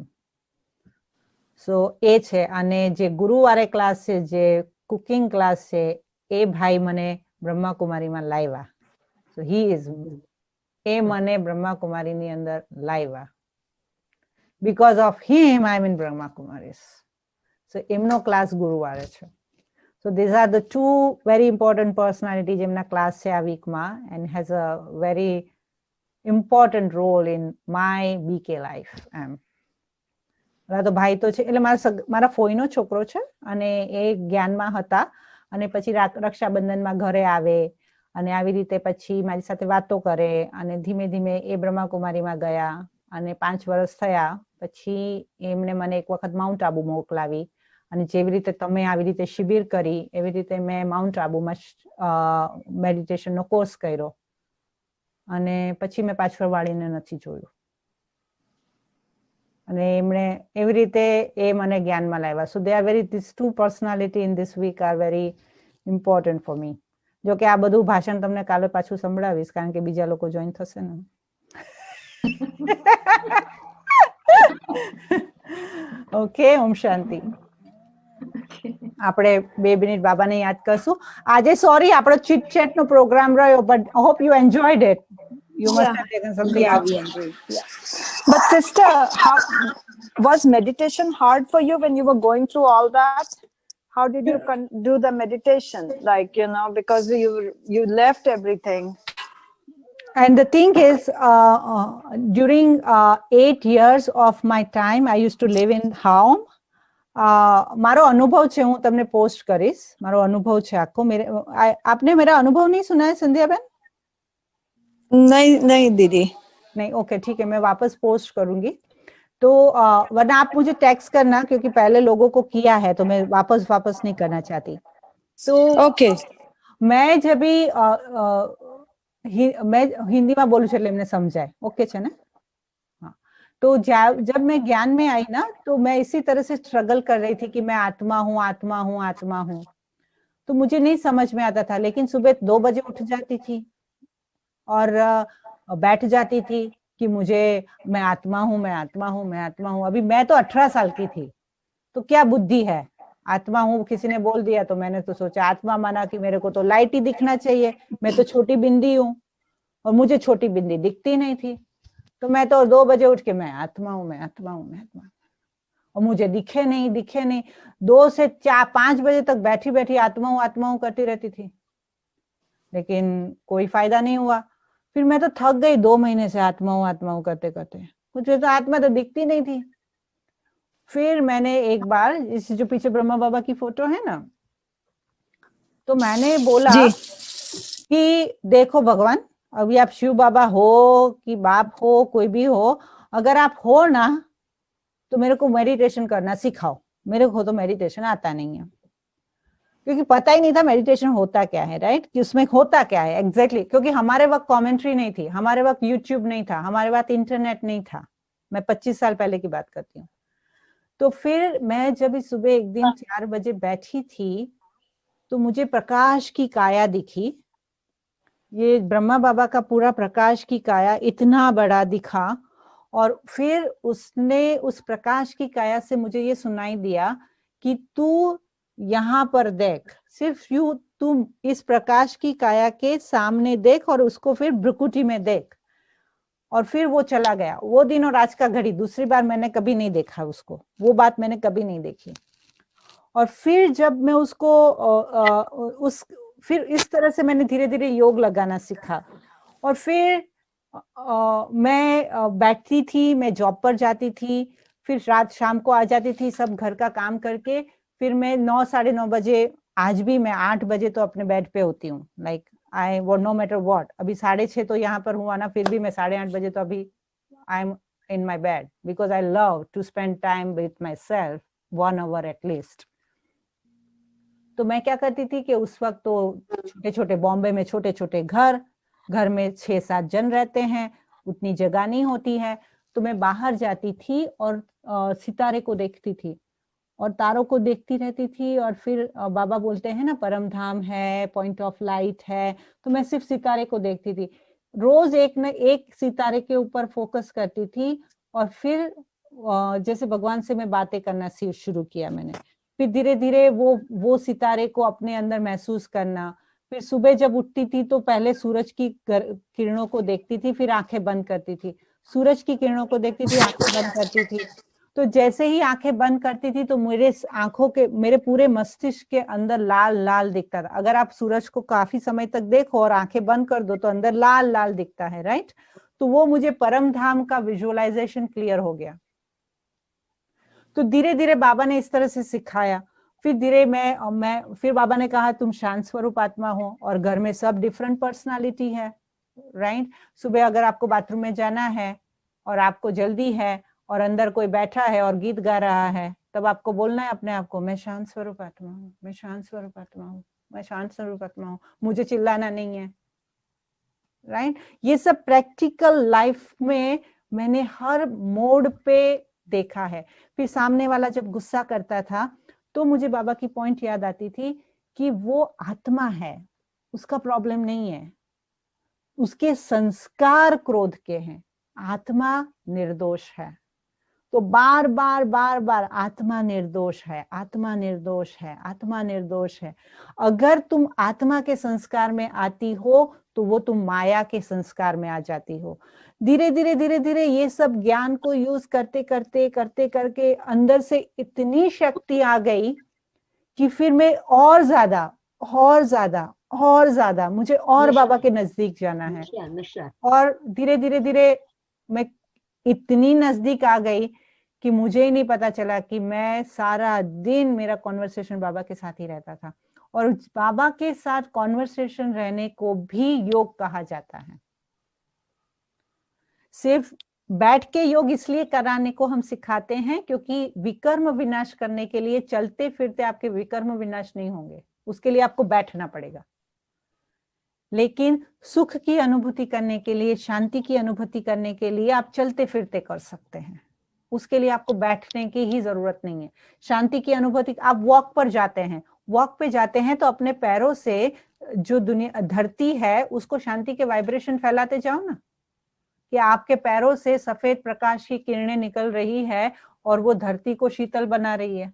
સો એ છે. અને જે ગુરુવારે ક્લાસ છે, જે કુકિંગ ક્લાસ છે, એ ભાઈ મને બ્રહ્માકુમારીમાં લાવ્યા. સો હી ઇઝ, એ મને બ્રહ્માકુમારીની અંદર લાવ્યા. Because of him I am in Brahmakumaris. So એમનો ક્લાસ ગુરુવારે છે. So these are the 2 very important personality જેમના ક્લાસ છે આ વીકમાં, and has a very important role in my BK life એમ. તો ભાઈ તો છે, એટલે મારા ફોઈનો છોકરો છે અને એ જ્ઞાનમાં હતા. અને પછી રક્ષાબંધનમાં ઘરે આવે અને આવી રીતે પછી મારી સાથે વાતો કરે. અને ધીમે ધીમે એ બ્રહ્માકુમારીમાં ગયા અને 5 વર્ષ થયા પછી એમણે મને એક વખત માઉન્ટ આબુ મોકલાવી. અને જેવી રીતે તમે આવી રીતે શિબિર કરી એવી રીતે મેં માઉન્ટ આબુમાં મેડિટેશનનો કોર્સ કર્યો. અને પછી મેં પાછળ વાળીને નથી જોયું. અને એમણે એવી રીતે એ મને જ્ઞાનમાં લાવ્યા. So they are very, these 2 personality in this week are very important for me. જો કે આ બધું ભાષણ તમને કાલે પાછું સંભળાવીશ કારણ કે બીજા લોકો જોઈન થશે ને. ઓકે, ઓમ શાંતિ. આપણે 2 મિનિટ બાબાને યાદ કરશું. આજે સોરી આપણો ચીટ ચેટ નો પ્રોગ્રામ રહ્યો, but I hope you enjoyed it. You must have taken something out. We enjoyed. But sister, was meditation hard for you when you were going through all that? How did you do the meditation? Like, because you left everything. And the thing is, during 8 years of my time, I used to live in home. મારો અનુભવ છે, હું તમને post કરીશ. મારો અનુભવ છે આખો. આપને मेरा अनुभव नहीं सुना है संध्या बहन? नहीं दीदी. नहीं, ओके ठीक है, मैं वापस पोस्ट करूंगी. तो वरना आप मुझे टेक्स्ट करना क्योंकि पहले लोगों को किया है तो मैं वापस नहीं करना चाहती. तो ओके. मैं जब भी मैं हिंदी में बोलू એટલે એમને સમજાય ઓકે છે ને हाँ तो जब मैं ज्ञान में आई ना तो मैं इसी तरह से स्ट्रगल कर रही थी कि मैं आत्मा हूँ आत्मा हूँ आत्मा हूँ, तो मुझे नहीं समझ में आता था। लेकिन सुबह 2 बजे उठ जाती थी और बैठ जाती थी कि मुझे मैं आत्मा हूँ मैं आत्मा हूँ मैं आत्मा हूँ। अभी मैं तो 18 साल की थी, तो क्या बुद्धि है, आत्मा हूँ किसी ने बोल दिया तो मैंने तो सोचा आत्मा माना कि मेरे को तो लाइट ही दिखना चाहिए, मैं तो छोटी बिंदी हूँ और मुझे छोटी बिंदी दिखती नहीं थी। तो मैं तो 2 बजे उठ के मैं आत्मा हूँ मैं आत्मा हूँ मैं आत्मा, और मुझे दिखे नहीं 2 से 4-5 बजे तक बैठी बैठी आत्मा हूँ करती रहती थी, लेकिन कोई फायदा नहीं हुआ। फिर मैं तो थक गई 2 महीने से आत्मा हूँ करते करते, मुझे तो आत्मा तो दिखती नहीं थी। फिर मैंने एक बार, इस जो पीछे ब्रह्मा बाबा की फोटो है ना, तो मैंने बोला कि देखो भगवान, अभी आप शिव बाबा हो कि बाप हो कोई भी हो, अगर आप हो ना तो मेरे को मेडिटेशन करना सिखाओ। मेरे को तो मेडिटेशन आता नहीं है, क्योंकि पता ही नहीं था मेडिटेशन होता क्या है, राइट, कि उसमें होता क्या है एग्जैक्टली। क्योंकि हमारे वक्त कमेंट्री नहीं थी, हमारे वक्त यूट्यूब नहीं था, हमारे वक्त इंटरनेट नहीं था, मैं 25 साल पहले की बात करती हूँ। तो फिर मैं जब इस सुबह एक दिन 4 बजे बैठी थी तो मुझे प्रकाश की काया दिखी। ये ब्रह्मा बाबा का पूरा प्रकाश की काया इतना बड़ा दिखा, और फिर उसने उस प्रकाश की काया से मुझे ये सुनाई दिया कि तू यहाँ पर देख, सिर्फ तुम इस प्रकाश की काया के सामने देख और उसको फिर भ्रुकुटी में देख। और फिर वो चला गया। वो दिन और आज का घड़ी दूसरी बार मैंने कभी नहीं देखा उसको, वो बात मैंने कभी नहीं देखी। और फिर जब मैं उसको फिर इस तरह से मैंने धीरे धीरे योग लगाना सीखा। और फिर मैं बैठती थी, मैं जॉब पर जाती थी, फिर रात शाम को आ जाती थी सब घर का काम करके। फिर मैं 9 साढ़े 9 बजे, आज भी मैं 8 बजे तो अपने बेड पे होती हूँ, लाइक आई वो नो मैटर व्हाट। अभी 6:30 तो यहाँ पर हुआ ना, फिर भी मैं 8:30 बजे तो अभी I am in my bed, because I love to spend time with myself 1 hour at least. तो मैं क्या करती थी कि उस वक्त तो छोटे छोटे बॉम्बे में छोटे छोटे घर में 6-7 जन रहते हैं, उतनी जगह नहीं होती है। तो मैं बाहर जाती थी और सितारे को देखती थी और तारों को देखती रहती थी। और फिर बाबा बोलते हैं ना परम धाम है, पॉइंट ऑफ लाइट है, तो मैं सिर्फ सितारे को देखती थी। रोज एक न एक सितारे के ऊपर फोकस करती थी। और फिर जैसे भगवान से मैं बातें करना शुरू किया मैंने। फिर धीरे धीरे वो सितारे को अपने अंदर महसूस करना। फिर सुबह जब उठती थी तो पहले सूरज की किरणों को देखती थी, फिर आंखें बंद करती थी। सूरज की किरणों को देखती थी, आंखें बंद करती थी। तो जैसे ही आंखें बंद करती थी तो मेरे पूरे मस्तिष्क के अंदर लाल लाल दिखता था। अगर आप सूरज को काफी समय तक देखो और आंखें बंद कर दो तो अंदर लाल लाल दिखता है, राइट। तो वो मुझे परम धाम का विजुअलाइजेशन क्लियर हो गया। तो धीरे धीरे बाबा ने इस तरह से सिखाया। फिर धीरे फिर बाबा ने कहा तुम शांत स्वरूप आत्मा हो और घर में सब डिफरेंट पर्सनालिटी है, राइट। सुबह अगर आपको बाथरूम में जाना है और आपको जल्दी है और अंदर कोई बैठा है और गीत गा रहा है, तब आपको बोलना है अपने आप को, मैं शांत स्वरूप आत्मा हूँ, मैं शांत स्वरूप आत्मा हूँ, मैं शांत स्वरूप आत्मा हूँ, मुझे चिल्लाना नहीं है, राइट। ये सब प्रैक्टिकल लाइफ में मैंने हर मोड पे देखा है। फिर सामने वाला जब गुस्सा करता था तो मुझे बाबा की पॉइंट याद आती थी कि वो आत्मा है, उसका प्रॉब्लम नहीं है, उसके संस्कार क्रोध के हैं, आत्मा निर्दोष है। तो बार बार आत्मा निर्दोष है, आत्मा निर्दोष है, आत्मा निर्दोष है। अगर तुम आत्मा के संस्कार में आती हो तो वो तुम माया के संस्कार में आ जाती हो। धीरे धीरे ये सब ज्ञान को यूज करते करके अंदर से इतनी शक्ति आ गई कि फिर मैं और ज्यादा मुझे और बाबा के नजदीक जाना है। और धीरे धीरे मैं इतनी नजदीक आ गई कि मुझे ही नहीं पता चला कि मैं सारा दिन मेरा कॉन्वर्सेशन बाबा के साथ ही रहता था। और बाबा के साथ कॉन्वर्सेशन रहने को भी योग कहा जाता है। सिर्फ बैठ के योग इसलिए कराने को हम सिखाते हैं क्योंकि विकर्म विनाश करने के लिए चलते फिरते आपके विकर्म विनाश नहीं होंगे, उसके लिए आपको बैठना पड़ेगा। लेकिन सुख की अनुभूति करने के लिए, शांति की अनुभूति करने के लिए आप चलते फिरते कर सकते हैं। उसके लिए आपको बैठने की ही जरूरत नहीं है। शांति की अनुभूति, आप वॉक पर जाते हैं, वॉक पे जाते हैं तो अपने पैरों से जो दुनिया धरती है उसको शांति के वाइब्रेशन फैलाते जाओ ना, कि आपके पैरों से सफेद प्रकाश की किरणें निकल रही है और वो धरती को शीतल बना रही है,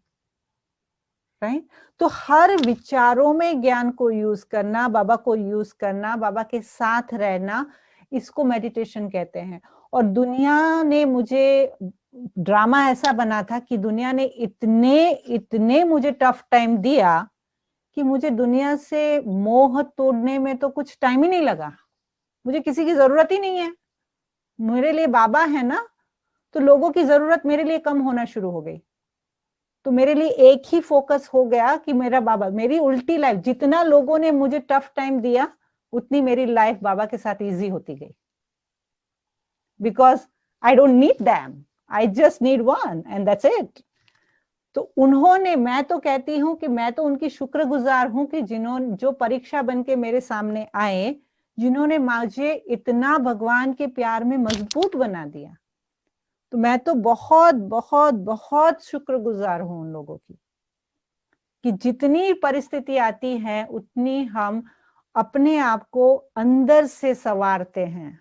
राइट? तो हर विचारों में ज्ञान को यूज करना, बाबा को यूज करना, बाबा के साथ रहना, इसको मेडिटेशन कहते हैं। और दुनिया ने मुझे ड्रामा ऐसा बना था कि दुनिया ने इतने मुझे टफ टाइम दिया कि मुझे दुनिया से मोह तोड़ने में तो कुछ टाइम ही नहीं लगा। मुझे किसी की जरूरत ही नहीं है, मेरे लिए बाबा है ना, तो लोगों की जरूरत मेरे लिए कम होना शुरू हो गई। तो मेरे लिए एक ही फोकस हो गया कि मेरा बाबा। मेरी उल्टी लाइफ, जितना लोगों ने मुझे टफ टाइम दिया उतनी मेरी लाइफ बाबा के साथ इजी होती गई, because I don't need them, I just need one and that's it. तो उन्होंने, मैं तो कहती हूँ कि मैं तो उनकी शुक्रगुजार हूं कि जिन्होंने, जो परीक्षा बन के मेरे सामने आए, जिन्होंने मुझे इतना भगवान के प्यार में मजबूत बना दिया। तो मैं तो बहुत बहुत बहुत शुक्रगुजार हूं उन लोगों की, कि जितनी परिस्थिति आती है उतनी हम अपने आप को अंदर से संवारते हैं,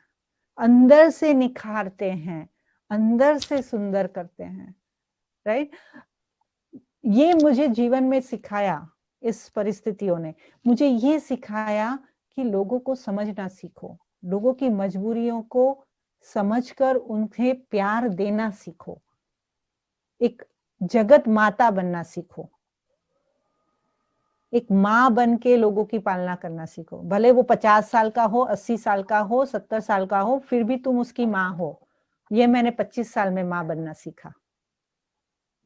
अंदर से निखारते हैं, अंदर से सुंदर करते हैं, राइट? ये मुझे जीवन में सिखाया, इस परिस्थितियों ने मुझे ये सिखाया कि लोगों को समझना सीखो, लोगों की मजबूरियों को समझकर उन्हें प्यार देना सीखो, एक जगत माता बनना सीखो, एक माँ बन के लोगों की पालना करना सीखो। भले वो 50 साल का हो, 80 साल का हो, 70 साल का हो, फिर भी तुम उसकी माँ हो। ये मैंने 25 साल में माँ बनना सीखा।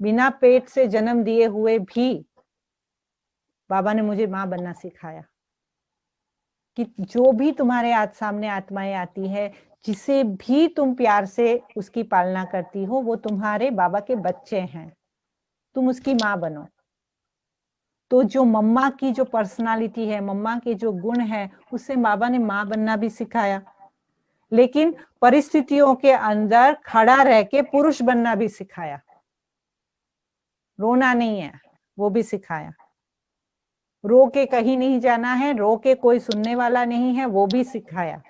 बिना पेट से जन्म दिए हुए भी बाबा ने मुझे माँ बनना सिखाया कि जो भी तुम्हारे सामने आत्माएं आती है, जिसे भी तुम प्यार से उसकी पालना करती हो, वो तुम्हारे बाबा के बच्चे हैं, तुम उसकी माँ बनो। तो जो मम्मा की जो पर्सनालिटी है, मम्मा के जो गुण है, उससे बाबा ने माँ बनना भी सिखाया, लेकिन परिस्थितियों के अंदर खड़ा रह के पुरुष बनना भी सिखाया। रोना नहीं है, वो भी सिखाया। रो के कहीं नहीं जाना है, रो के कोई सुनने वाला नहीं है, वो भी सिखाया।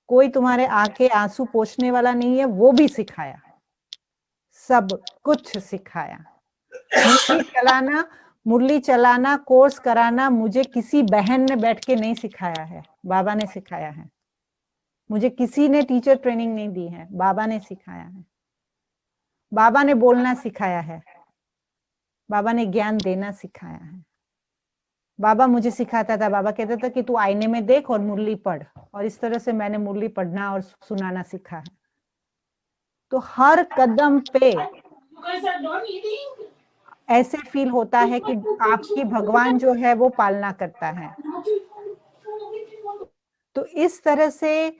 कोई तुम्हारे आंखें आंसू पोंछने वाला नहीं है, वो भी सिखाया। सब कुछ सिखाया। मुरली चलाना, कोर्स कराना मुझे किसी बहन ने बैठ के नहीं सिखाया है, बाबा ने सिखाया है। मुझे किसी ने टीचर ट्रेनिंग नहीं दी है, बाबा ने सिखाया है। बाबा ने बोलना सिखाया है, बाबा ने ज्ञान देना सिखाया है। बाबा मुझे सिखाता था, बाबा कहता था कि तू आईने में देख और मुरली पढ़, और इस तरह से मैंने मुरली पढ़ना और सुनाना सीखा है। तो हर कदम पे ऐसे फील होता है कि आपकी भगवान जो है वो पालना करता है। तो इस तरह से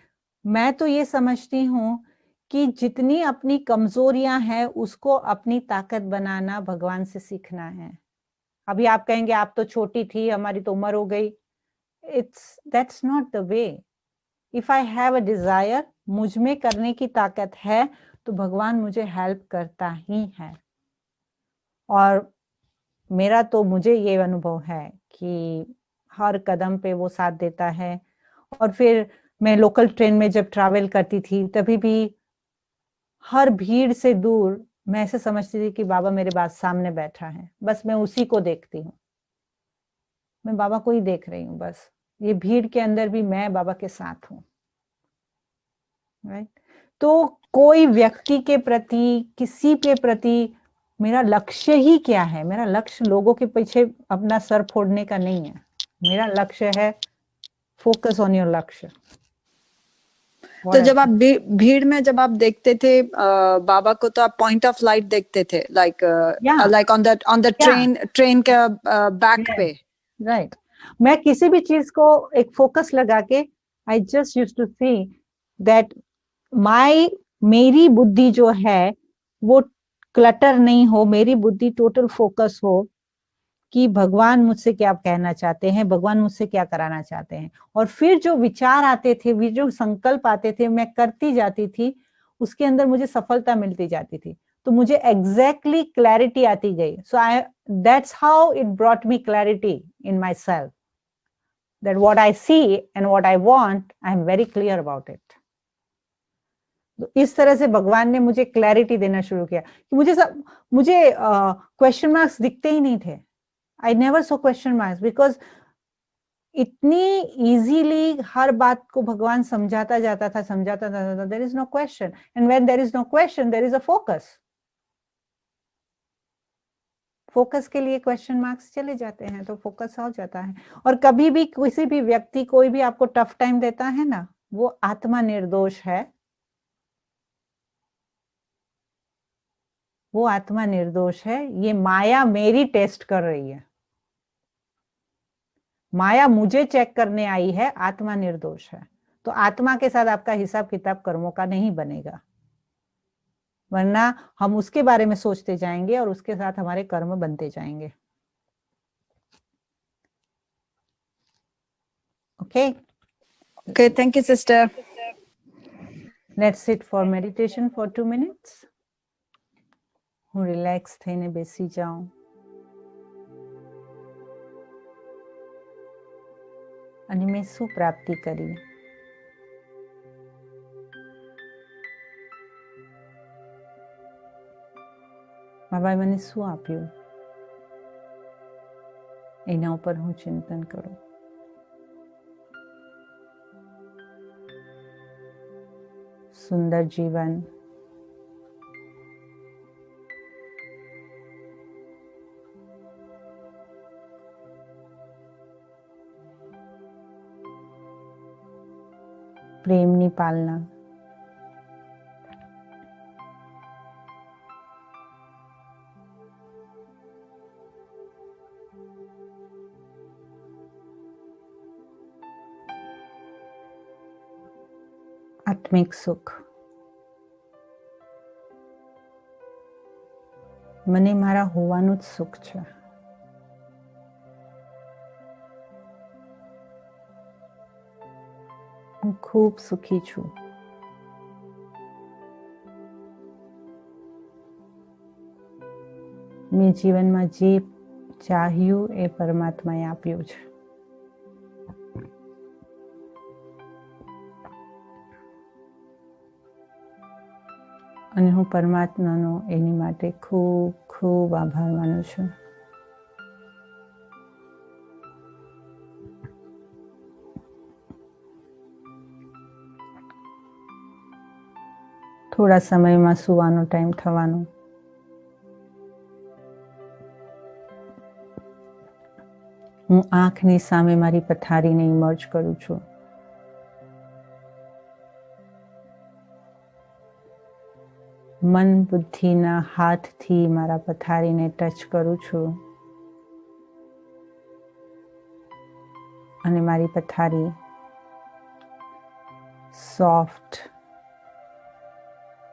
मैं तो ये समझती हूँ कि जितनी अपनी कमजोरियां हैं उसको अपनी ताकत बनाना भगवान से सीखना है। अभी आप कहेंगे आप तो छोटी थी, हमारी तो उम्र हो गई। that's not the way. If I have a desire, मुझ में करने की ताकत है तो भगवान मुझे हेल्प करता ही है। और मेरा तो मुझे ये अनुभव है कि हर कदम पे वो साथ देता है। और फिर मैं लोकल ट्रेन में जब ट्रैवल करती थी तभी भी हर भीड़ से दूर मैं ऐसे समझती थी कि बाबा मेरे पास सामने बैठा है, बस मैं उसी को देखती हूँ, मैं बाबा को ही देख रही हूँ। बस ये भीड़ के अंदर भी मैं बाबा के साथ हूँ, राइट? तो कोई व्यक्ति के प्रति, किसी के प्रति मेरा लक्ष्य ही क्या है? मेरा लक्ष्य लोगों के पीछे अपना सर फोड़ने का नहीं है। मेरा लक्ष्य है फोकस ऑन योर लक्ष्य। तो जब आप भीड़ में जब आप देखते थे बाबा को, तो आप पॉइंट ऑफ लाइट देखते थे, लाइक ऑन द ट्रेन का बैक पे, राइट? मैं किसी भी चीज को एक फोकस लगा के I just used to see that मेरी बुद्धि जो है वो क्लटर नहीं हो, मेरी बुद्धि टोटल फोकस हो कि भगवान मुझसे क्या कहना चाहते हैं, भगवान मुझसे क्या कराना चाहते हैं। और फिर जो विचार आते थे, भी जो संकल्प आते थे, मैं करती जाती थी, उसके अंदर मुझे सफलता मिलती जाती थी। तो मुझे एग्जैक्टली क्लैरिटी आती गई। So I that's how it brought me clarity in my self, that what I see and what I want, I am very clear about it. तो इस तरह से भगवान ने मुझे क्लैरिटी देना शुरू किया कि मुझे क्वेश्चन मार्क्स दिखते ही नहीं थे। I never saw question marks, because इतनी इजीली हर बात को भगवान समझाता जाता था। There is no question, and when there is no question there is a focus. Focus के लिए क्वेश्चन मार्क्स चले जाते हैं, तो फोकस हो जाता है। और कभी भी किसी भी व्यक्ति कोई भी आपको टफ टाइम देता है ना, वो आत्मा निर्दोष है, वो आत्मा निर्दोष है। ये माया मेरी टेस्ट कर रही है, माया मुझे चेक करने आई है, आत्मा निर्दोष है। तो आत्मा के साथ आपका हिसाब किताब कर्मों का नहीं बनेगा, वरना हम उसके बारे में सोचते जाएंगे और उसके साथ हमारे कर्म बनते जाएंगे। Okay Okay, thank you, sister. Let's sit for meditation for 2 minutes. હું રિલેક્સ થઈને બેસી જાઉં. અને મેં શું પ્રાપ્તિ કરી, બાબાએ મને શું આપ્યું, એના ઉપર હું ચિંતન કરું. સુંદર જીવન, પ્રેમની પાલના, આત્મિક સુખ. મને મારા હોવાનું જ સુખ છે. હું ખૂબ સુખી છું. મેં જીવનમાં જે ચાહ્યું એ પરમાત્માએ આપ્યું છે. અને હું પરમાત્માનો એની માટે ખૂબ ખૂબ આભાર માનું છું. થોડા સમયમાં સુવાનો ટાઈમ થવાનો. હું આંખની સામે મારી પથારીને ઇમર્જ કરું છું. મન બુદ્ધિના હાથથી મારા પથારીને ટચ કરું છું અને મારી પથારી સોફ્ટ,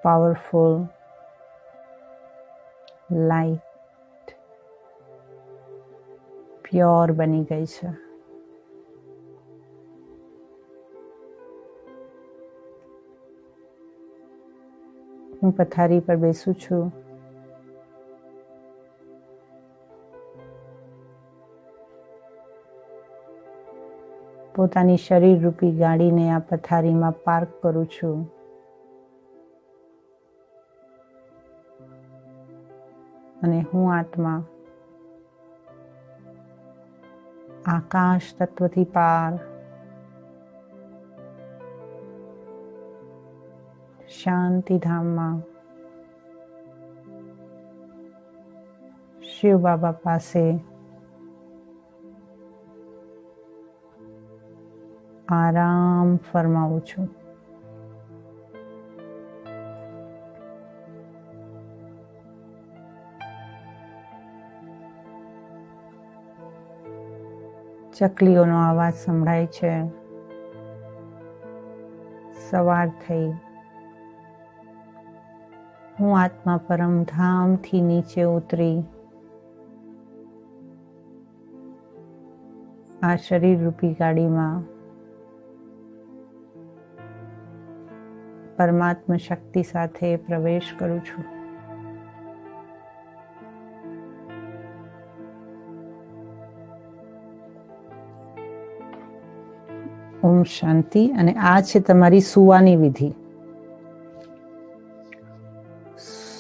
પાવરફુલ, લાઇટ, પ્યોર બની ગઈ છે. હું પથારી પર બેસું છું. પોતાની શરીર રૂપી ગાડીને આ પથારીમાં પાર્ક કરું છું. અને હું આત્મા આકાશ તત્વથી પાર શાંતિધામમાં શિવ બાબા પાસે આરામ ફરમાવું છું. ચકલીઓનો અવાજ સંભળાય છે. સવાર થઈ. હું આત્મા પરમધામથી નીચે ઉતરી આ શરીર રૂપી ગાડીમાં પરમાત્મા શક્તિ સાથે પ્રવેશ કરું છું. ઓમ શાંતિ. અને આ છે તમારી સુવાની વિધિ.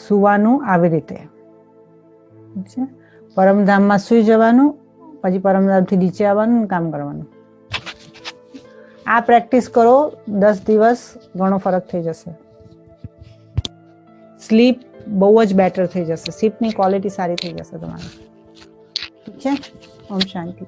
સુવાનું આવી રીતે છે. પરમધામમાં સુઈ જવાનું, પછી પરમધામથી નીચે આવવાનું, કામ કરવાનું. આ પ્રેક્ટિસ કરો 10 દિવસ, ઘણો ફરક થઈ જશે. સ્લીપ બહુ જ બેટર થઈ જશે. સ્લીપની ક્વોલિટી સારી થઈ જશે તમારી. ઠીક છે. ઓમ શાંતિ.